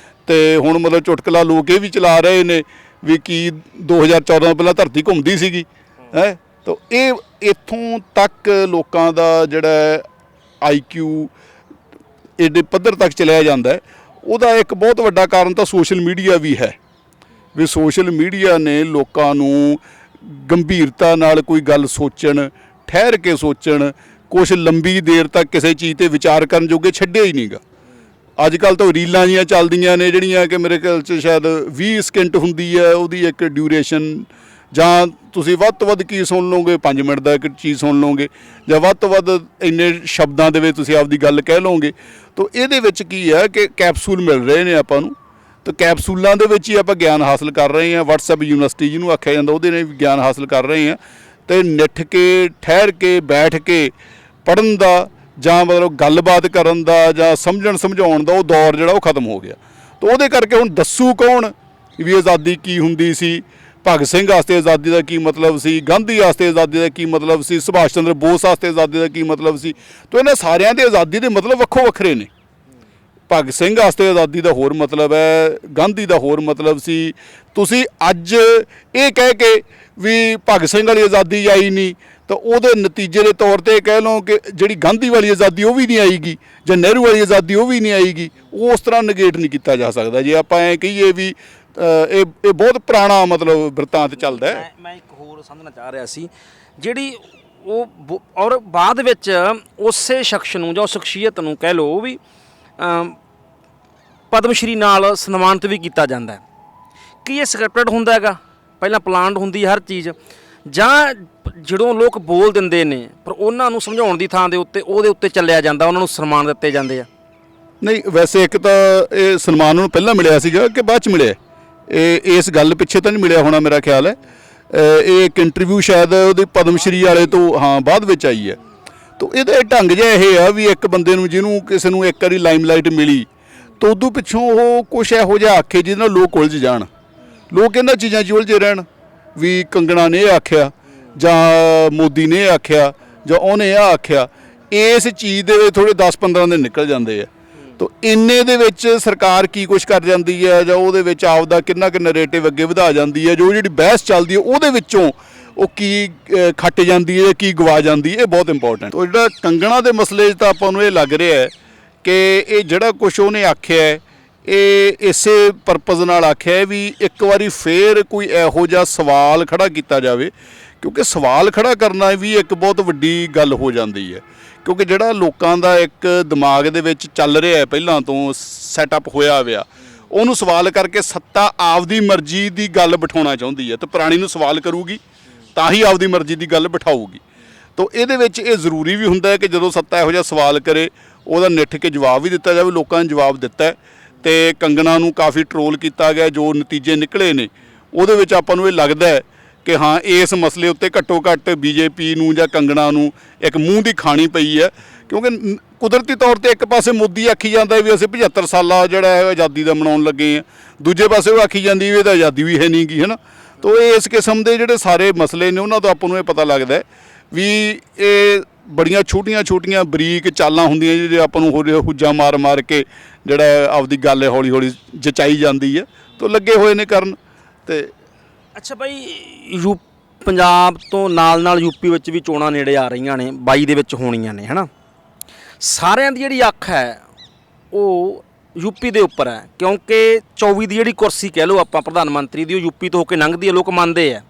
ਤੇ ਹੁਣ ਮਤਲਬ ਚੁਟਕਲਾ ਲੋਕ ਇਹ ਵੀ ਚਲਾ ਰਹੇ ਨੇ ਵੀ ਕੀ 2014 ਤੋਂ ਪਹਿਲਾਂ ਧਰਤੀ ਘੁੰਮਦੀ ਸੀਗੀ, ਹੈ। ਤਾਂ ਇਹ ਇੱਥੋਂ ਤੱਕ ਲੋਕਾਂ ਦਾ ਜਿਹੜਾ IQ ਇਹਦੇ ਪੱਧਰ ਤੱਕ ਚਲਿਆ ਜਾਂਦਾ ਹੈ। ਉਹਦਾ ਇੱਕ ਬਹੁਤ ਵੱਡਾ ਕਾਰਨ ਤਾਂ ਸੋਸ਼ਲ ਮੀਡੀਆ ਵੀ ਹੈ ਵੀ ਸੋਸ਼ਲ ਮੀਡੀਆ ਨੇ ਲੋਕਾਂ ਨੂੰ ਗੰਭੀਰਤਾ ਨਾਲ ਕੋਈ ਗੱਲ ਸੋਚਣ, ਠਹਿਰ ਕੇ ਸੋਚਣ, ਕੁਛ ਲੰਬੀ ਦੇਰ ਤੱਕ ਕਿਸੇ ਚੀਜ਼ 'ਤੇ ਵਿਚਾਰ ਕਰਨ ਜੋਗੇ ਛੱਡਿਆ ਹੀ ਨਹੀਂਗਾ। ਅੱਜ ਕੱਲ੍ਹ ਤਾਂ ਰੀਲਾਂ ਜੀਆਂ ਚੱਲਦੀਆਂ ਨੇ ਜਿਹੜੀਆਂ ਕਿ ਮੇਰੇ ਖਿਆਲ 'ਚ ਸ਼ਾਇਦ 20 ਸਕਿੰਟ ਹੁੰਦੀ ਹੈ ਉਹਦੀ ਇੱਕ ਡਿਊਰੇਸ਼ਨ, ਜਾਂ ਤੁਸੀਂ ਵੱਧ ਤੋਂ ਵੱਧ ਕੀ ਸੁਣ ਲਓਗੇ 5 ਮਿੰਟ ਦਾ ਇੱਕ ਚੀਜ਼ ਸੁਣ ਲਓਗੇ, ਜਾਂ ਵੱਧ ਤੋਂ ਵੱਧ ਇੰਨੇ ਸ਼ਬਦਾਂ ਦੇ ਵਿੱਚ ਤੁਸੀਂ ਆਪਦੀ ਗੱਲ ਕਹਿ ਲਓਗੇ। ਤਾਂ ਇਹਦੇ ਵਿੱਚ ਕੀ ਹੈ ਕਿ ਕੈਪਸੂਲ ਮਿਲ ਰਹੇ ਨੇ ਆਪਾਂ ਨੂੰ, ਤਾਂ ਕੈਪਸੂਲਾਂ ਦੇ ਵਿੱਚ ਹੀ ਆਪਾਂ ਗਿਆਨ ਹਾਸਲ ਕਰ ਰਹੇ ਹਾਂ। WhatsApp ਯੂਨੀਵਰਸਿਟੀ ਜਿਹਨੂੰ ਆਖਿਆ ਜਾਂਦਾ ਉਹਦੇ ਨੇ ਵੀ ਗਿਆਨ ਹਾਸਲ ਕਰ ਰਹੇ ਹਾਂ। ਅਤੇ ਨਿੱਠ ਕੇ ਠਹਿਰ ਕੇ ਬੈਠ ਕੇ ਪੜ੍ਹਨ ਦਾ ਜਾਂ ਮਤਲਬ ਗੱਲਬਾਤ ਕਰਨ ਦਾ ਜਾਂ ਸਮਝਣ ਸਮਝਾਉਣ ਦਾ ਉਹ ਦੌਰ ਜਿਹੜਾ ਉਹ ਖਤਮ ਹੋ ਗਿਆ। ਤਾਂ ਉਹਦੇ ਕਰਕੇ ਹੁਣ ਦੱਸੂ ਕੌਣ ਵੀ ਆਜ਼ਾਦੀ ਕੀ ਹੁੰਦੀ ਸੀ, ਭਗਤ ਸਿੰਘ ਵਾਸਤੇ ਆਜ਼ਾਦੀ ਦਾ ਕੀ ਮਤਲਬ ਸੀ, ਗਾਂਧੀ ਵਾਸਤੇ ਆਜ਼ਾਦੀ ਦਾ ਕੀ ਮਤਲਬ ਸੀ, ਸੁਭਾਸ਼ ਚੰਦਰ ਬੋਸ ਵਾਸਤੇ ਆਜ਼ਾਦੀ ਦਾ ਕੀ ਮਤਲਬ ਸੀ। ਤਾਂ ਇਹਨਾਂ ਸਾਰਿਆਂ ਦੇ ਆਜ਼ਾਦੀ ਦੇ ਮਤਲਬ ਵੱਖੋ ਵੱਖਰੇ ਨੇ। ਭਗਤ ਸਿੰਘ ਵਾਸਤੇ ਆਜ਼ਾਦੀ ਦਾ ਹੋਰ ਮਤਲਬ ਹੈ, ਗਾਂਧੀ ਦਾ ਹੋਰ ਮਤਲਬ ਸੀ। ਤੁਸੀਂ ਅੱਜ ਇਹ ਕਹਿ ਕੇ ਵੀ ਭਗਤ ਸਿੰਘ ਵਾਲੀ ਆਜ਼ਾਦੀ ਆਈ ਨਹੀਂ ਤਾਂ ਉਹਦੇ ਨਤੀਜੇ ਦੇ ਤੌਰ 'ਤੇ ਕਹਿ ਲਓ ਕਿ ਜਿਹੜੀ ਗਾਂਧੀ ਵਾਲੀ ਆਜ਼ਾਦੀ ਉਹ ਵੀ ਨਹੀਂ ਆਏਗੀ ਜਾਂ ਨਹਿਰੂ ਵਾਲੀ ਆਜ਼ਾਦੀ ਉਹ ਵੀ ਨਹੀਂ ਆਏਗੀ। ਉਹ ਉਸ ਤਰ੍ਹਾਂ ਨਗੇਟ ਨਹੀਂ ਕੀਤਾ ਜਾ ਸਕਦਾ। ਜੇ ਆਪਾਂ ਐਂ ਕਹੀਏ ਵੀ ਇਹ ਬਹੁਤ ਪੁਰਾਣਾ ਮਤਲਬ ਬਿਰਤਾਂਤ ਚੱਲਦਾ ਹੈ। ਮੈਂ ਇੱਕ ਹੋਰ ਸਮਝਣਾ ਚਾਹ ਰਿਹਾ ਸੀ, ਜਿਹੜੀ ਉਹ ਔਰ ਬਾਅਦ ਵਿੱਚ ਉਸੇ ਸ਼ਖਸ ਨੂੰ ਜਾਂ ਸ਼ਖਸੀਅਤ ਨੂੰ ਕਹਿ ਲਓ ਵੀ ਪਦਮ ਸ਼੍ਰੀ ਨਾਲ ਸਨਮਾਨਿਤ ਵੀ ਕੀਤਾ ਜਾਂਦਾ ਹੈ। ਕੀ ਇਹ ਸਕ੍ਰਿਪਟਡ ਹੁੰਦਾ ਹੈਗਾ, ਪਹਿਲਾਂ ਪਲਾਨਡ ਹੁੰਦੀ ਹਰ ਚੀਜ਼, ਜਾਂ ਜਦੋਂ ਲੋਕ ਬੋਲ ਦਿੰਦੇ ਨੇ ਪਰ ਉਹਨਾਂ ਨੂੰ ਸਮਝਾਉਣ ਦੀ ਥਾਂ ਦੇ ਉੱਤੇ ਉਹਦੇ ਉੱਤੇ ਚੱਲਿਆ ਜਾਂਦਾ, ਉਹਨਾਂ ਨੂੰ ਸਨਮਾਨ ਦਿੱਤੇ ਜਾਂਦੇ ਆ? ਨਹੀਂ, ਵੈਸੇ ਇੱਕ ਤਾਂ ਇਹ ਸਨਮਾਨ ਨੂੰ ਪਹਿਲਾਂ ਮਿਲਿਆ ਸੀਗਾ ਕਿ ਬਾਅਦ 'ਚ ਮਿਲਿਆ, ਇਹ ਇਸ ਗੱਲ ਪਿੱਛੇ ਤਾਂ ਨਹੀਂ ਮਿਲਿਆ ਹੋਣਾ ਮੇਰਾ ਖਿਆਲ ਹੈ। ਇਹ ਇੱਕ ਇੰਟਰਵਿਊ ਸ਼ਾਇਦ ਉਹਦੀ ਪਦਮ ਸ਼੍ਰੀ ਵਾਲੇ ਤੋਂ ਬਾਅਦ ਵਿੱਚ ਆਈ ਹੈ। ਤਾਂ ਇਹਦਾ ਢੰਗ ਜਿਹਾ ਇਹ ਆ ਵੀ ਇੱਕ ਬੰਦੇ ਨੂੰ ਜਿਹਨੂੰ ਕਿਸੇ ਨੂੰ ਇੱਕ ਵਾਰੀ ਲਾਈਮਲਾਈਟ ਮਿਲੀ ਤਾਂ ਉਦੋਂ ਪਿੱਛੋਂ ਉਹ ਕੁਛ ਇਹੋ ਜਿਹਾ ਆਖੇ ਜਿਹਦੇ ਨਾਲ ਲੋਕ ਉਲਝ ਜਾਣ, ਲੋਕ ਇਹਨਾਂ ਚੀਜ਼ਾਂ 'ਚ ਉਲਝੇ ਰਹਿਣ ਵੀ ਕੰਗਣਾ ਨੇ ਇਹ ਆਖਿਆ ਜਾਂ ਮੋਦੀ ਨੇ ਇਹ ਆਖਿਆ ਜਾਂ ਉਹਨੇ ਇਹ ਆਖਿਆ। ਇਸ ਚੀਜ਼ ਦੇ ਵਿੱਚ ਥੋੜ੍ਹੇ 10-15 ਦਿਨ ਨਿਕਲ ਜਾਂਦੇ ਆ। ਤਾਂ ਇੰਨੇ ਦੇ ਵਿੱਚ ਸਰਕਾਰ ਕੀ ਕੁਛ ਕਰ ਜਾਂਦੀ ਹੈ ਜਾਂ ਉਹਦੇ ਵਿੱਚ ਆਪਦਾ ਕਿੰਨਾ ਕੁ ਨਰੇਟਿਵ ਅੱਗੇ ਵਧਾ ਜਾਂਦੀ ਹੈ, ਜੋ ਜਿਹੜੀ ਬਹਿਸ ਚੱਲਦੀ ਹੈ ਉਹਦੇ ਵਿੱਚੋਂ ਉਹ ਕੀ ਖੱਟ ਜਾਂਦੀ ਹੈ, ਕੀ ਗਵਾ ਜਾਂਦੀ ਹੈ, ਇਹ ਬਹੁਤ ਇੰਪੋਰਟੈਂਟ। ਉਹ ਜਿਹੜਾ ਕੰਗਣਾ ਦੇ ਮਸਲੇ 'ਚ ਤਾਂ ਆਪਾਂ ਨੂੰ ਇਹ ਲੱਗ ਰਿਹਾ ਹੈ ਕਿ ਇਹ ਜਿਹੜਾ ਕੁਛ ਉਹਨੇ ਆਖਿਆ ਹੈ ਇਹ ਇਸੇ ਪਰਪਸ ਨਾਲ ਆਖਿਆ ਵੀ ਇੱਕ ਵਾਰੀ ਫੇਰ ਕੋਈ ਇਹੋ ਜਿਹਾ ਸਵਾਲ ਖੜਾ ਕੀਤਾ ਜਾਵੇ, ਕਿਉਂਕਿ ਸਵਾਲ ਖੜਾ ਕਰਨਾ ਵੀ ਇੱਕ ਬਹੁਤ ਵੱਡੀ ਗੱਲ ਹੋ ਜਾਂਦੀ ਹੈ। ਕਿਉਂਕਿ ਜਿਹੜਾ ਲੋਕਾਂ ਦਾ ਇੱਕ ਦਿਮਾਗ ਦੇ ਵਿੱਚ ਚੱਲ ਰਿਹਾ ਹੈ ਪਹਿਲਾਂ ਤੋਂ ਸੈਟਅਪ ਹੋਇਆ ਹੋਇਆ, ਉਹਨੂੰ ਸਵਾਲ ਕਰਕੇ ਸੱਤਾ ਆਪਦੀ ਮਰਜ਼ੀ ਦੀ ਗੱਲ ਬਿਠਾਉਣਾ ਚਾਹੁੰਦੀ ਹੈ, ਤੇ ਪੁਰਾਣੀ ਨੂੰ ਸਵਾਲ ਕਰੂਗੀ ਤਾਂ ਹੀ ਆਪਦੀ ਮਰਜ਼ੀ ਦੀ ਗੱਲ ਬਿਠਾਊਗੀ। ਤਾਂ ਇਹਦੇ ਵਿੱਚ ਇਹ ਜ਼ਰੂਰੀ ਵੀ ਹੁੰਦਾ ਹੈ ਕਿ ਜਦੋਂ ਸੱਤਾ ਇਹੋ ਜਿਹਾ ਸਵਾਲ ਕਰੇ ਉਹਦਾ ਨਿੱਠ ਕੇ ਜਵਾਬ ਵੀ ਦਿੱਤਾ ਜਾਵੇ। ਲੋਕਾਂ ਨੇ ਜਵਾਬ ਦਿੱਤਾ ਹੈ ਤੇ ਕੰਗਣਾ ਨੂੰ ਕਾਫੀ ਟਰੋਲ ਕੀਤਾ ਗਿਆ, ਜੋ ਨਤੀਜੇ ਨਿਕਲੇ ਨੇ ਉਹਦੇ ਵਿੱਚ ਆਪਾਂ ਨੂੰ ਇਹ ਲੱਗਦਾ ਹੈ ਕਿ ਹਾਂ ਇਸ ਮਸਲੇ ਉੱਤੇ ਘੱਟੋ ਘੱਟ ਬੀਜੇਪੀ ਨੂੰ ਜਾਂ ਕੰਗਣਾ ਨੂੰ ਇੱਕ ਮੂੰਹ ਦੀ ਖਾਣੀ ਪਈ ਹੈ। ਕਿਉਂਕਿ ਕੁਦਰਤੀ ਤੌਰ ਤੇ ਇੱਕ ਪਾਸੇ ਮੋਦੀ ਆਖੀ ਜਾਂਦਾ ਵੀ ਅਸੀਂ 75 ਸਾਲਾ ਜਿਹੜਾ ਹੈ ਆਜ਼ਾਦੀ ਦਾ ਮਨਾਉਣ ਲੱਗੇ ਹਾਂ, ਦੂਜੇ ਪਾਸੇ ਉਹ ਆਖੀ ਜਾਂਦੀ ਵੀ ਇਹ ਤਾਂ ਆਜ਼ਾਦੀ ਵੀ ਹੈ ਨਹੀਂ ਗੀ, ਹੈ ਨਾ। ਤਾਂ ਇਹ ਇਸ ਕਿਸਮ ਦੇ ਜਿਹੜੇ ਸਾਰੇ ਮਸਲੇ ਨੇ ਉਹਨਾਂ ਤੋਂ ਆਪਾਂ ਨੂੰ ਇਹ ਪਤਾ ਲੱਗਦਾ ਹੈ ਵੀ ਇਹ ਬੜੀਆਂ ਛੋਟੀਆਂ ਬਰੀਕ ਚਾਲਾਂ ਹੁੰਦੀਆਂ ਜਿਹੜੇ ਆਪਾਂ ਨੂੰ ਹੁੱਜਾ ਮਾਰ ਕੇ ਜਿਹੜਾ ਆਪਦੀ ਗੱਲ ਹੌਲੀ ਹੌਲੀ ਜਚਾਈ ਜਾਂਦੀ ਹੈ। ਤਾਂ ਲੱਗੇ ਹੋਏ ਨੇ ਕਰਨ। ਤੇ ਅੱਛਾ ਬਾਈ, ਪੰਜਾਬ ਤੋਂ ਨਾਲ ਯੂਪੀ ਵਿੱਚ ਵੀ ਚੋਣਾਂ ਨੇੜੇ ਆ ਰਹੀਆਂ ਨੇ, 22 ਦੇ ਵਿੱਚ ਹੋਣੀਆਂ ਨੇ, ਹੈ ਨਾ। ਸਾਰਿਆਂ ਦੀ ਜਿਹੜੀ ਅੱਖ ਹੈ ਉਹ ਯੂਪੀ ਦੇ ਉੱਪਰ ਹੈ, ਕਿਉਂਕਿ 24 ਦੀ ਜਿਹੜੀ ਕੁਰਸੀ ਕਹਿ ਲਓ ਆਪਾਂ ਪ੍ਰਧਾਨ ਮੰਤਰੀ ਦੀ, ਉਹ ਯੂਪੀ ਤੋਂ ਹੋ ਕੇ ਲੰਘਦੀ ਹੈ, ਲੋਕ ਮੰਨਦੇ ਆ।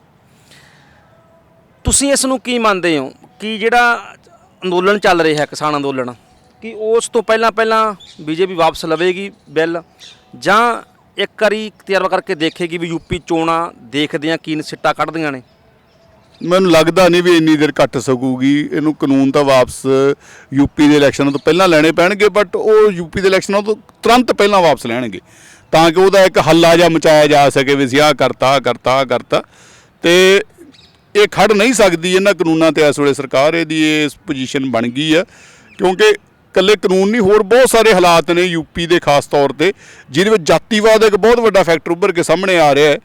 ਤੁਸੀਂ ਇਸ ਨੂੰ ਕੀ ਮੰਨਦੇ ਹੋ ਕਿ ਜਿਹੜਾ ਅੰਦੋਲਨ ਚੱਲ ਰਿਹਾ ਹੈ ਕਿਸਾਨ ਅੰਦੋਲਨ, ਕਿ ਉਸ ਤੋਂ ਪਹਿਲਾਂ ਬੀਜੇਪੀ ਵਾਪਸ ਲਵੇਗੀ ਬਿੱਲ, ਜਾਂ ਇੱਕ ਵਾਰੀ ਤਜਰਬਾ ਕਰਕੇ ਦੇਖੇਗੀ ਵੀ ਯੂਪੀ ਚੋਣਾਂ ਦੇਖਦੇ ਆ ਕੀ ਸਿੱਟਾ ਕੱਢਦੀਆਂ ਨੇ? ਮੈਨੂੰ ਲੱਗਦਾ ਨਹੀਂ ਵੀ ਇੰਨੀ ਦੇਰ ਘੱਟ ਸਕੂਗੀ। ਇਹਨੂੰ ਕਾਨੂੰਨ ਤਾਂ ਵਾਪਸ ਯੂਪੀ ਦੇ ਇਲੈਕਸ਼ਨਾਂ ਤੋਂ ਪਹਿਲਾਂ ਲੈਣੇ ਪੈਣਗੇ, ਬਟ ਉਹ ਯੂਪੀ ਦੇ ਇਲੈਕਸ਼ਨਾਂ ਤੋਂ ਤੁਰੰਤ ਪਹਿਲਾਂ ਵਾਪਸ ਲੈਣਗੇ ਤਾਂ ਕਿ ਉਹਦਾ ਇੱਕ ਹੱਲਾ ਜਿਹਾ ਮਚਾਇਆ ਜਾ ਸਕੇ ਵੀ ਅਸੀਂ ਆਹ ਕਰਤਾ। ਤੇ ਇਹ ਖੜ ਨਹੀਂ ਸਕਦੀ ਇਹਨਾਂ ਕਾਨੂੰਨਾਂ ਤੇ ਇਸ ਵੇਲੇ ਸਰਕਾਰ, ਇਹਦੀ ਇਸ ਪੋਜੀਸ਼ਨ ਬਣ ਗਈ ਹੈ। ਕਿਉਂਕਿ ਇਕੱਲੇ ਕਾਨੂੰਨ ਨਹੀਂ, ਹੋਰ ਬਹੁਤ ਸਾਰੇ ਹਾਲਾਤ ਨੇ ਯੂਪੀ ਦੇ ਖਾਸ ਤੌਰ ਤੇ ਜਿਹਦੇ ਵਿੱਚ ਜਾਤੀਵਾਦ ਇੱਕ ਬਹੁਤ ਵੱਡਾ ਫੈਕਟਰ ਉੱਭਰ ਕੇ ਸਾਹਮਣੇ ਆ ਰਿਹਾ ਹੈ।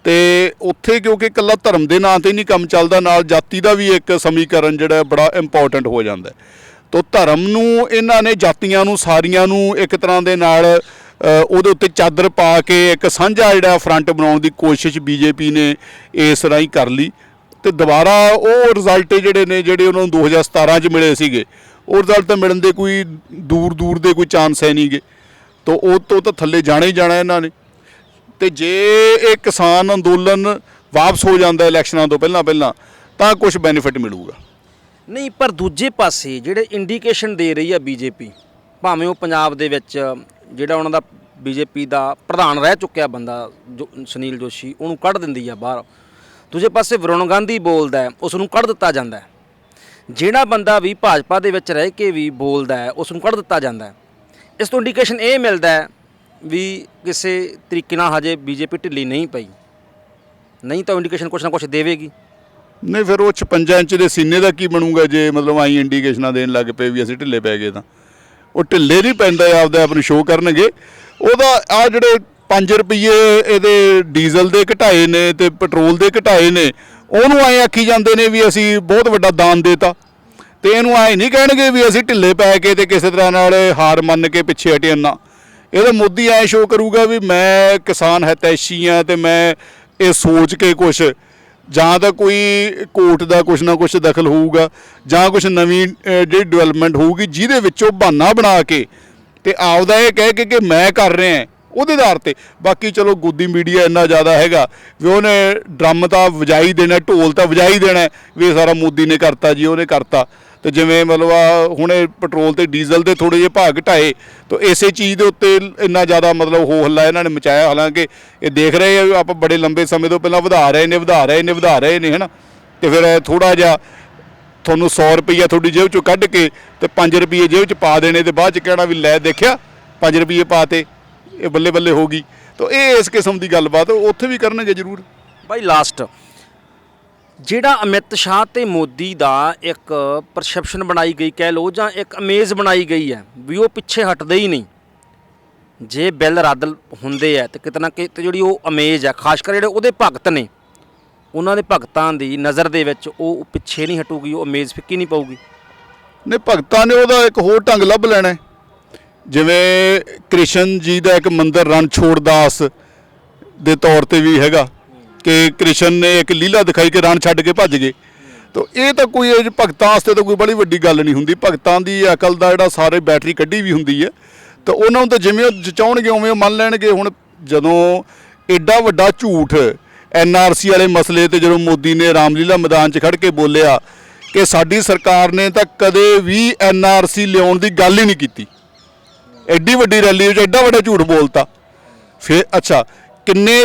ਤੇ ਉੱਥੇ ਕਿਉਂਕਿ ਇਕੱਲਾ ਧਰਮ ਦੇ ਨਾਂ ਤੇ ਨਹੀਂ ਕੰਮ ਚੱਲਦਾ, ਨਾਲ ਜਾਤੀ ਦਾ ਵੀ ਇੱਕ ਸਮੀਕਰਨ ਜਿਹੜਾ ਬੜਾ ਇੰਪੋਰਟੈਂਟ ਹੋ ਜਾਂਦਾ। ਤਾਂ ਧਰਮ ਨੂੰ ਇਹਨਾਂ ਨੇ ਜਾਤੀਆਂ ਨੂੰ ਸਾਰੀਆਂ ਨੂੰ ਇੱਕ ਤਰ੍ਹਾਂ ਦੇ ਨਾਲ ਉਹਦੇ ਉੱਤੇ ਚਾਦਰ ਪਾ ਕੇ ਇੱਕ ਸਾਂਝਾ ਜਿਹੜਾ ਫਰੰਟ ਬਣਾਉਣ ਦੀ ਕੋਸ਼ਿਸ਼ ਬੀਜੇਪੀ ਨੇ ਇਸ ਰਾਹੀਂ ਕਰ ਲਈ। ਤੇ ਦੁਬਾਰਾ ਉਹ ਰਿਜ਼ਲਟ ਜਿਹੜੇ ਉਹਨਾਂ ਨੂੰ 2017 'ਚ ਮਿਲੇ ਸੀਗੇ, ਉਹ ਰਿਜ਼ਲਟ ਤਾਂ ਮਿਲਣ ਦੇ ਕੋਈ ਦੂਰ ਦੇ ਕੋਈ ਚਾਂਸ ਹੈ ਨਹੀਂਗੇ। ਤਾਂ ਉਹ ਤੋਂ ਤਾਂ ਥੱਲੇ ਜਾਣਾ ਹੀ ਜਾਣਾ ਇਹਨਾਂ ਨੇ। ਤੇ ਜੇ ਇਹ ਕਿਸਾਨ ਅੰਦੋਲਨ ਵਾਪਸ ਹੋ ਜਾਂਦਾ ਇਲੈਕਸ਼ਨਾਂ ਤੋਂ ਪਹਿਲਾਂ ਤਾਂ ਕੁਝ ਬੈਨੀਫਿਟ ਮਿਲੂਗਾ। ਨਹੀਂ, ਪਰ ਦੂਜੇ ਪਾਸੇ ਜਿਹੜੇ ਇੰਡੀਕੇਸ਼ਨ ਦੇ ਰਹੀ ਆ ਬੀਜੇਪੀ, ਭਾਵੇਂ ਉਹ ਪੰਜਾਬ ਦੇ ਵਿੱਚ ਜਿਹੜਾ ਉਹਨਾਂ ਦਾ ਬੀਜੇਪੀ ਦਾ ਪ੍ਰਧਾਨ ਰਹਿ ਚੁੱਕਿਆ ਬੰਦਾ ਸੁਨੀਲ ਜੋਸ਼ੀ, ਉਹਨੂੰ ਕੱਢ ਦਿੰਦੀ ਆ ਬਾਹਰ। ਦੂਜੇ ਪਾਸੇ ਵਰੁਣ ਗਾਂਧੀ ਬੋਲਦਾ ਹੈ, ਉਸ ਨੂੰ ਕੱਢ ਦਿੱਤਾ ਜਾਂਦਾ ਹੈ। ਜਿਹੜਾ ਬੰਦਾ ਵੀ ਭਾਜਪਾ ਦੇ ਵਿੱਚ ਰਹਿ ਕੇ ਵੀ ਬੋਲਦਾ ਹੈ, ਉਸ ਨੂੰ ਕੱਢ ਦਿੱਤਾ ਜਾਂਦਾ ਹੈ। ਇਸ ਤੋਂ ਇੰਡੀਕੇਸ਼ਨ ਇਹ ਮਿਲਦਾ ਹੈ ਵੀ ਕਿਸੇ ਤਰੀਕੇ ਨਾਲ ਹਜੇ ਬੀਜੇਪੀ ਢਿੱਲੀ ਨਹੀਂ ਪਈ, ਨਹੀਂ ਤਾਂ ਇੰਡੀਕੇਸ਼ਨ ਕੁਛ ਨਾ ਕੁਛ ਦੇਵੇਗੀ। ਨਹੀਂ, ਫਿਰ ਉਹ 56 ਇੰਚ ਦੇ ਸੀਨੇ ਦਾ ਕੀ ਬਣੂਗਾ ਜੇ ਮਤਲਬ ਆਈ ਇੰਡੀਕੇਸ਼ਨਾਂ ਦੇਣ ਲੱਗ ਪਏ ਵੀ ਅਸੀਂ ਢਿੱਲੇ ਪੈ ਗਏ। ਤਾਂ ਉਹ ਢਿੱਲੇ ਨਹੀਂ ਪੈਂਦਾ, ਆਪਦੇ ਆਪ ਨੂੰ ਸ਼ੋਅ ਕਰਨਗੇ। ਉਹਦਾ ਆ ਜਿਹੜੇ 5 ਰੁਪਏ ਇਹਦੇ ਡੀਜ਼ਲ ਦੇ ਘਟਾਏ ਨੇ ਤੇ ਪੈਟਰੋਲ ਦੇ ਘਟਾਏ ਨੇ, ਉਹਨੂੰ ਐਂ ਆਖੀ ਜਾਂਦੇ ਨੇ ਵੀ ਅਸੀਂ ਬਹੁਤ ਵੱਡਾ ਦਾਨ ਦੇਤਾ। ਤੇ ਇਹਨੂੰ ਐਂ ਨਹੀਂ ਕਹਿਣਗੇ ਵੀ ਅਸੀਂ ਢਿੱਲੇ ਪੈ ਕੇ ਤੇ ਕਿਸੇ ਤਰ੍ਹਾਂ ਨਾਲ ਹਾਰ ਮੰਨ ਕੇ ਪਿੱਛੇ ਹਟੇ ਨਾ। ਇਹਦਾ ਮੋਦੀ ਐਂ ਸ਼ੋਅ ਕਰੂਗਾ ਵੀ ਮੈਂ ਕਿਸਾਨ ਹਿਤੈਸ਼ੀ ਹਾਂ ਤੇ ਮੈਂ ਇਹ ਸੋਚ ਕੇ ਕੁਛ, ਜਾਂ ਤਾਂ ਕੋਈ ਕੋਰਟ ਦਾ ਕੁਛ ਨਾ ਕੁਛ ਦਖਲ ਹੋਊਗਾ, ਜਾਂ ਕੁਛ ਨਵੀਂ ਜਿਹੜੀ ਡਿਵੈਲਪਮੈਂਟ ਹੋਊਗੀ ਜਿਹਦੇ ਵਿੱਚੋਂ ਬਹਾਨਾ ਬਣਾ ਕੇ ਤੇ ਆਪਦਾ ਇਹ ਕਹਿ ਕੇ ਕਿ ਮੈਂ ਕਰ ਰਿਹਾ ਉਹਦੇ ਆਧਾਰ ਤੇ। ਬਾਕੀ ਚਲੋ ਗੋਦੀ ਮੀਡੀਆ ਇੰਨਾ ਜ਼ਿਆਦਾ ਹੈਗਾ ਵੀ ਉਹਨੇ ਡਰਮ ਤਾਂ ਵਜਾਈ ਦੇਣਾ, ਢੋਲ ਤਾਂ ਵਜਾਈ ਦੇਣਾ ਵੀ ਇਹ ਸਾਰਾ ਮੋਦੀ ਨੇ ਕਰਤਾ ਜੀ, ਉਹਨੇ ਕਰਤਾ। ਤੇ ਜਿਵੇਂ ਮਤਲਬ ਆ ਹੁਣੇ ਪੈਟਰੋਲ ਤੇ ਡੀਜ਼ਲ ਦੇ ਥੋੜ੍ਹੇ ਜਿਹੇ ਭਾਅ ਘਟਾਏ, ਤਾਂ ਇਸੇ ਚੀਜ਼ ਦੇ ਉੱਤੇ ਇੰਨਾ ਜ਼ਿਆਦਾ ਮਤਲਬ ਹੋ ਹੱਲਾ ਇਹਨਾਂ ਨੇ ਮਚਾਇਆ। ਹਾਲਾਂਕਿ ਇਹ ਦੇਖ ਰਹੇ ਆ ਆਪਾਂ ਬੜੇ ਲੰਬੇ ਸਮੇਂ ਤੋਂ ਪਹਿਲਾਂ ਵਧਾ ਰਹੇ ਨੇ ਹੈ ਨਾ। ਤੇ ਫਿਰ ਥੋੜ੍ਹਾ ਜਿਹਾ ਤੁਹਾਨੂੰ 100 ਰੁਪਈਆ ਤੁਹਾਡੀ ਜੇਬ 'ਚੋਂ ਕੱਢ ਕੇ ਤੇ 5 ਰੁਪਈਏ ਜੇਬ 'ਚ ਪਾ ਦੇਣੇ, ਤੇ ਬਾਅਦ 'ਚ ਕਹਿਣਾ ਵੀ ਲੈ ਦੇਖਿਆ 5 ਰੁਪਈਏ ਪਾ ਤੇ ਇਹ ਬੱਲੇ ਹੋ ਗਈ। ਤਾਂ ਇਹ ਇਸ ਕਿਸਮ ਦੀ ਗੱਲਬਾਤ ਉੱਥੇ ਵੀ ਕਰਨਗੇ ਜ਼ਰੂਰ। ਬਾਈ ਲਾਸਟ, ਜਿਹੜਾ ਅਮਿਤ ਸ਼ਾਹ ਤੇ ਮੋਦੀ ਦਾ ਇੱਕ ਪਰਸੈਪਸ਼ਨ ਬਣਾਈ ਗਈ ਕਹਿ ਲਓ, ਜਾਂ ਇੱਕ ਇਮੇਜ ਬਣਾਈ ਗਈ ਹੈ ਵੀ ਉਹ ਪਿੱਛੇ ਹਟਦੇ ਹੀ ਨਹੀਂ, ਜੇ ਬਿੱਲ ਰੱਦ ਹੁੰਦੇ ਹੈ ਤੇ ਕਿਤੇ ਨਾ ਕਿਤੇ ਜਿਹੜੀ ਉਹ ਇਮੇਜ ਹੈ, ਖਾਸ ਕਰ ਜਿਹੜੇ ਉਹਦੇ ਭਗਤ ਨੇ, ਉਹਨਾਂ ਦੇ ਭਗਤਾਂ ਦੀ ਨਜ਼ਰ ਦੇ ਵਿੱਚ ਉਹ ਪਿੱਛੇ ਨਹੀਂ ਹਟੂਗੀ, ਉਹ ਇਮੇਜ ਫਿੱਕੀ ਨਹੀਂ ਪਊਗੀ। ਨਹੀਂ, ਭਗਤਾਂ ਨੇ ਉਹਦਾ ਇੱਕ ਹੋਰ ਢੰਗ ਲੱਭ ਲੈਣਾ। ਜਿਵੇਂ ਕ੍ਰਿਸ਼ਨ ਜੀ ਦਾ ਇੱਕ ਮੰਦਰ ਰਣਛੋੜ ਦਾਸ ਦੇ ਤੌਰ ਤੇ ਵੀ ਹੈਗਾ ਕਿ ਕ੍ਰਿਸ਼ਨ ਨੇ ਇੱਕ ਲੀਲਾ ਦਿਖਾਈ ਕਿ ਰਣ ਛੱਡ ਕੇ ਭੱਜ ਗਏ। ਤਾਂ ਇਹ ਤਾਂ ਕੋਈ ਭਗਤਾਂ ਵਾਸਤੇ ਤਾਂ ਕੋਈ ਬੜੀ ਵੱਡੀ ਗੱਲ ਨਹੀਂ ਹੁੰਦੀ। ਭਗਤਾਂ ਦੀ ਅਕਲ ਦਾ ਜਿਹੜਾ ਸਾਰੇ ਬੈਟਰੀ ਕੱਢੀ ਵੀ ਹੁੰਦੀ ਹੈ। ਤਾਂ ਉਹਨਾਂ ਨੂੰ ਤਾਂ ਜਿਵੇਂ ਉਹ ਜਚਾਉਣਗੇ ਉਵੇਂ ਉਹ ਮੰਨ ਲੈਣਗੇ। ਹੁਣ ਜਦੋਂ ਐਡਾ ਵੱਡਾ ਝੂਠ NRC ਵਾਲੇ ਮਸਲੇ ਤੇ ਜਦੋਂ ਮੋਦੀ ਨੇ ਰਾਮਲੀਲਾ ਮੈਦਾਨ 'ਚ ਖੜ੍ਹ ਕੇ ਬੋਲਿਆ ਕਿ ਸਾਡੀ ਸਰਕਾਰ ਨੇ ਤਾਂ ਕਦੇ ਵੀ NRC ਲਿਆਉਣ ਦੀ ਗੱਲ ਹੀ ਨਹੀਂ ਕੀਤੀ, ਐਡੀ ਵੱਡੀ ਰੈਲੀ ਵਿੱਚ ਐਡਾ ਵੱਡਾ ਝੂਠ ਬੋਲਤਾ। ਫਿਰ ਅੱਛਾ ਕਿੰਨੇ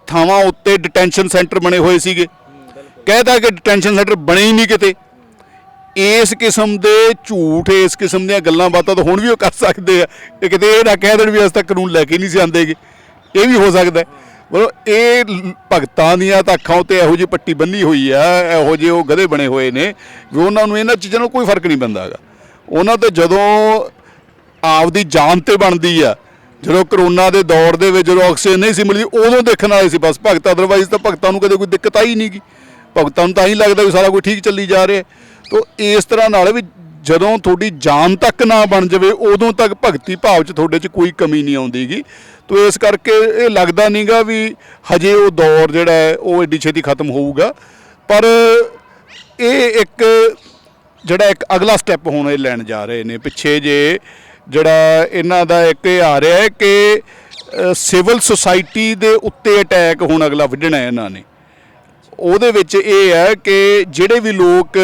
ਥਾਵਾਂ ਉੱਤੇ ਡਿਟੈਂਸ਼ਨ ਸੈਂਟਰ ਬਣੇ ਹੋਏ ਸੀਗੇ, ਕਹਿਤਾ ਕਿ ਡਿਟੈਂਸ਼ਨ ਸੈਂਟਰ ਬਣੇ ਹੀ ਨਹੀਂ ਕਿਤੇ। ਇਸ ਕਿਸਮ ਦੇ ਝੂਠ, ਇਸ ਕਿਸਮ ਦੀਆਂ ਗੱਲਾਂ ਬਾਤਾਂ ਤਾਂ ਹੁਣ ਵੀ ਉਹ ਕਰ ਸਕਦੇ ਆ। ਇਹ ਕਿਤੇ ਇਹ ਨਾ ਕਹਿ ਦੇਣ ਵੀ ਅਸੀਂ ਤਾਂ ਕਾਨੂੰਨ ਲੈ ਕੇ ਨਹੀਂ ਸੀ ਆਂਦੇਗੇ, ਇਹ ਵੀ ਹੋ ਸਕਦਾ। ਮਤਲਬ ਇਹ ਭਗਤਾਂ ਦੀਆਂ ਤਾਂ ਅੱਖਾਂ ਉੱਤੇ ਇਹੋ ਜਿਹੀ ਪੱਟੀ ਬੰਨੀ ਹੋਈ ਆ, ਇਹੋ ਜਿਹੇ ਉਹ ਗਧੇ ਬਣੇ ਹੋਏ ਨੇ ਵੀ ਉਹਨਾਂ ਨੂੰ ਇਹਨਾਂ ਚੀਜ਼ਾਂ ਨਾਲ ਕੋਈ ਫਰਕ ਨਹੀਂ ਪੈਂਦਾ ਹੈਗਾ। ਉਹਨਾਂ ਤੇ ਜਦੋਂ ਆਪਦੀ ਜਾਨ ਤੇ ਬਣਦੀ ਆ, ਜਦੋਂ ਕਰੋਨਾ ਦੇ ਦੌਰ ਦੇ ਵਿੱਚ ਜਦੋਂ ਆਕਸੀਜਨ ਨਹੀਂ ਸੀ ਮਿਲਦੀ ਉਦੋਂ ਦੇਖਣ ਵਾਲੇ ਸੀ ਬਸ ਭਗਤ, ਅਦਰਵਾਈਜ਼ ਤਾਂ ਭਗਤਾਂ ਨੂੰ ਕਦੇ ਕੋਈ ਦਿੱਕਤ ਆਈ ਨਹੀਂ ਗੀ। ਭਗਤਾਂ ਨੂੰ ਤਾਂ ਹੀ ਲੱਗਦਾ ਵੀ ਸਾਰਾ ਕੁਝ ਠੀਕ ਚੱਲੀ ਜਾ ਰਿਹਾ। ਤਾਂ ਇਸ ਤਰ੍ਹਾਂ ਨਾਲ ਵੀ ਜਦੋਂ ਤੁਹਾਡੀ ਜਾਨ ਤੱਕ ਨਾ ਬਣ ਜਾਵੇ ਉਦੋਂ ਤੱਕ ਭਗਤੀ ਭਾਵ 'ਚ ਤੁਹਾਡੇ 'ਚ ਕੋਈ ਕਮੀ ਨਹੀਂ ਆਉਂਦੀ ਗੀ। ਤਾਂ ਇਸ ਕਰਕੇ ਇਹ ਲੱਗਦਾ ਨਹੀਂਗਾ ਵੀ ਹਜੇ ਉਹ ਦੌਰ ਜਿਹੜਾ ਹੈ ਉਹ ਐਡੀ ਛੇਤੀ ਖਤਮ ਹੋਊਗਾ। ਪਰ ਇਹ ਇੱਕ ਅਗਲਾ ਸਟੈਪ ਹੁਣ ਇਹ ਲੈਣ ਜਾ ਰਹੇ ਨੇ। ਪਿੱਛੇ ਜੇ ਜਿਹੜਾ ਇਹਨਾਂ ਦਾ ਇੱਕ ਇਹ ਆ ਰਿਹਾ ਹੈ ਕਿ ਸਿਵਲ ਸੁਸਾਇਟੀ ਦੇ ਉੱਤੇ ਅਟੈਕ ਹੁਣ ਅਗਲਾ ਵਿੱਢਣਾ ਇਹਨਾਂ ਨੇ। ਉਹਦੇ ਵਿੱਚ ਇਹ ਹੈ ਕਿ ਜਿਹੜੇ ਵੀ ਲੋਕ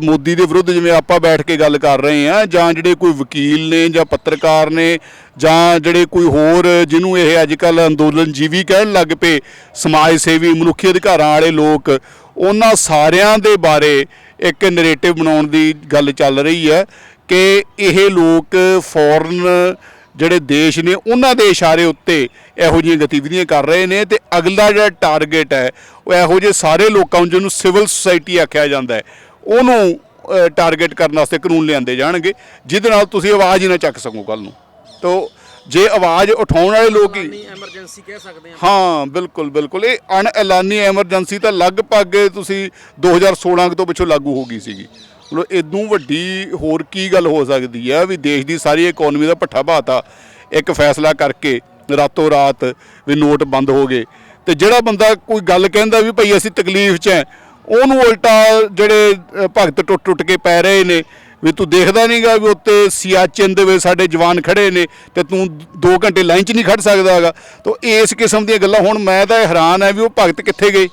ਮੋਦੀ ਦੇ ਵਿਰੁੱਧ, ਜਿਵੇਂ ਆਪਾਂ ਬੈਠ ਕੇ ਗੱਲ ਕਰ ਰਹੇ ਹਾਂ, ਜਾਂ ਜਿਹੜੇ ਕੋਈ ਵਕੀਲ ਨੇ ਜਾਂ ਪੱਤਰਕਾਰ ਨੇ ਜਾਂ ਜਿਹੜੇ ਕੋਈ ਹੋਰ ਜਿਹਨੂੰ ਇਹ ਅੱਜ ਕੱਲ੍ਹ ਅੰਦੋਲਨਜੀਵੀ ਕਹਿਣ ਲੱਗ ਪਏ, ਸਮਾਜ ਸੇਵੀ, ਮਨੁੱਖੀ ਅਧਿਕਾਰਾਂ ਵਾਲੇ ਲੋਕ, ਉਹਨਾਂ ਸਾਰਿਆਂ ਦੇ ਬਾਰੇ ਇੱਕ ਨੈਰੇਟਿਵ ਬਣਾਉਣ ਦੀ ਗੱਲ ਚੱਲ ਰਹੀ ਹੈ ਕਿ ਇਹ ਲੋਕ ਫੋਰਨ ਜਿਹੜੇ ਦੇਸ਼ ਨੇ ਉਹਨਾਂ ਦੇ ਇਸ਼ਾਰੇ ਉੱਤੇ ਇਹੋ ਜਿਹੀਆਂ ਗਤੀਵਿਧੀਆਂ ਕਰ ਰਹੇ ਨੇ। ਤੇ ਅਗਲਾ ਜਿਹੜਾ ਟਾਰਗੇਟ ਹੈ ਉਹ ਇਹੋ ਜਿਹੇ ਸਾਰੇ ਲੋਕਾਂ ਨੂੰ, ਜਿਹਨੂੰ ਸਿਵਲ ਸੁਸਾਇਟੀ ਆਖਿਆ ਜਾਂਦਾ ਹੈ, ਉਹਨੂੰ ਟਾਰਗੇਟ ਕਰਨ ਵਾਸਤੇ ਕਾਨੂੰਨ ਲਿਆਂਦੇ ਜਾਣਗੇ ਜਿਹਦੇ ਨਾਲ ਤੁਸੀਂ ਆਵਾਜ਼ ਹੀ ਨਾ ਚੱਕ ਸਕੋ ਕੱਲ੍ਹ ਨੂੰ। ਤਾਂ ਜੇ ਆਵਾਜ਼ ਉਠਾਉਣ ਵਾਲੇ ਲੋਕ ਹੀ ਐਮਰਜੈਂਸੀ ਕਹਿ ਸਕਦੇ ਹਾਂ, ਬਿਲਕੁਲ ਬਿਲਕੁਲ। ਇਹ ਅਣਐਲਾਨੀ ਐਮਰਜੈਂਸੀ ਤਾਂ ਲਗਭਗ ਤੁਸੀਂ 2016 ਤੋਂ ਪਿੱਛੋਂ ਲਾਗੂ ਹੋ ਗਈ ਸੀਗੀ। ਮਤਲਬ ਇਦੋਂ ਵੱਡੀ ਹੋਰ ਕੀ ਗੱਲ ਹੋ ਸਕਦੀ ਆ ਵੀ ਦੇਸ਼ ਦੀ ਸਾਰੀ ਇਕਨੋਮੀ ਦਾ ਭੱਠਾ ਭਾਤਾ ਇੱਕ ਫੈਸਲਾ ਕਰਕੇ ਰਾਤੋਂ ਰਾਤ ਵੀ ਨੋਟ ਬੰਦ ਹੋ ਗਏ। ਤੇ ਜਿਹੜਾ ਬੰਦਾ ਕੋਈ ਗੱਲ ਕਹਿੰਦਾ ਵੀ ਭਾਈ ਅਸੀਂ ਤਕਲੀਫ 'ਚ ਹੈ, ਉਹਨੂੰ ਉਲਟਾ ਜਿਹੜੇ ਭਗਤ ਟੁੱਟ ਟੁੱਟ ਕੇ ਪੈ ਰਹੇ ਨੇ ਵੀ ਤੂੰ ਦੇਖਦਾ ਨਹੀਂਗਾ ਵੀ ਉੱਤੇ ਸਿਆਚਿਨ ਦੇ ਵਿੱਚ ਸਾਡੇ ਜਵਾਨ ਖੜੇ ਨੇ ਤੇ ਤੂੰ 2 ਘੰਟੇ ਲਾਈਨ 'ਚ ਨਹੀਂ ਖੜ ਸਕਦਾ ਹੈਗਾ। ਤਾਂ ਇਸ ਕਿਸਮ ਦੀਆਂ ਗੱਲਾਂ ਹੁਣ ਮੈਂ ਤਾਂ ਹੈਰਾਨ ਹੈ ਵੀ ਉਹ ਭਗਤ ਕਿੱਥੇ ਗਏ।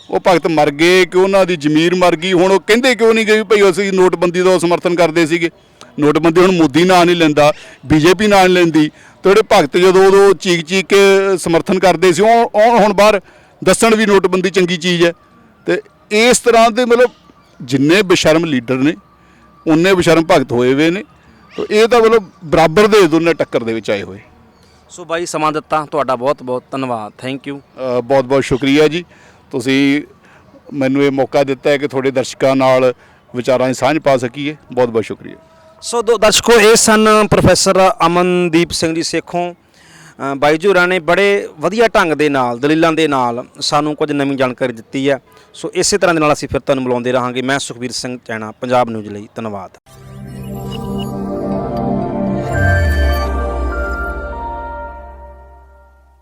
ਉਹ ਭਗਤ ਮਰ ਗਏ ਕਿ ਉਹਨਾਂ ਦੀ ਜ਼ਮੀਰ ਮਰ ਗਈ। ਹੁਣ ਉਹ ਕਹਿੰਦੇ ਕਿਉਂ ਨਹੀਂ ਗਏ ਵੀ ਭਾਈ ਅਸੀਂ ਨੋਟਬੰਦੀ ਦਾ ਸਮਰਥਨ ਕਰਦੇ ਸੀਗੇ। ਨੋਟਬੰਦੀ ਹੁਣ ਮੋਦੀ ਨਾਂ ਨਹੀਂ ਲੈਂਦਾ, BJP ਨਾਂ ਨਹੀਂ ਲੈਂਦੀ। ਤੇ ਜਿਹੜੇ ਭਗਤ ਜਦੋਂ ਉਦੋਂ ਚੀਕ ਚੀਕ ਕੇ ਸਮਰਥਨ ਕਰਦੇ ਸੀ ਉਹ ਹੁਣ ਬਾਹਰ ਦੱਸਣ ਵੀ ਨੋਟਬੰਦੀ ਚੰਗੀ ਚੀਜ਼ ਹੈ। ਤੇ ਇਸ ਤਰ੍ਹਾਂ ਦੇ ਮਤਲਬ ਜਿੰਨੇ ਬੇਸ਼ਰਮ ਲੀਡਰ ਨੇ ਉਨੇ ਬੇਸ਼ਰਮ ਭਗਤ ਹੋਏ ਹੋਏ ਨੇ। ਤਾਂ ਇਹ ਤਾਂ ਮਤਲਬ ਬਰਾਬਰ ਦੇ ਦੋਨੇ ਟੱਕਰ ਦੇ ਵਿੱਚ ਆਏ ਹੋਏ। ਸੋ ਬਾਈ ਸਮਾਂ ਦਿੱਤਾ ਤੁਹਾਡਾ ਬਹੁਤ ਬਹੁਤ ਧੰਨਵਾਦ। Thank you. ਬਹੁਤ ਬਹੁਤ ਸ਼ੁਕਰੀਆ ਜੀ, ਤੁਸੀਂ ਮੈਨੂੰ ਇਹ ਮੌਕਾ ਦਿੱਤਾ ਹੈ ਕਿ ਤੁਹਾਡੇ ਦਰਸ਼ਕਾਂ ਨਾਲ ਵਿਚਾਰਾਂ ਦੀ ਸਾਂਝ ਪਾ ਸਕੀਏ। ਬਹੁਤ ਬਹੁਤ ਸ਼ੁਕਰੀਆ। ਸੋ ਦਰਸ਼ਕੋ, ਇਹ ਸਨ ਪ੍ਰੋਫੈਸਰ ਅਮਨਦੀਪ ਸਿੰਘ ਜੀ ਸੇਖੋਂ। ਬਾਈ ਜੀ ਹੋਰਾਂ ਨੇ ਬੜੇ ਵਧੀਆ ਢੰਗ ਦੇ ਨਾਲ, ਦਲੀਲਾਂ ਦੇ ਨਾਲ ਸਾਨੂੰ ਕੁਝ ਨਵੀਂ ਜਾਣਕਾਰੀ ਦਿੱਤੀ ਹੈ। ਸੋ ਇਸੇ ਤਰ੍ਹਾਂ ਦੇ ਨਾਲ ਅਸੀਂ ਫਿਰ ਤੁਹਾਨੂੰ ਮਿਲਾਉਂਦੇ ਰਹਾਂਗੇ। ਮੈਂ ਸੁਖਬੀਰ ਸਿੰਘ ਚੈਣਾ, ਪੰਜਾਬ ਨਿਊਜ਼ ਲਈ। ਧੰਨਵਾਦ।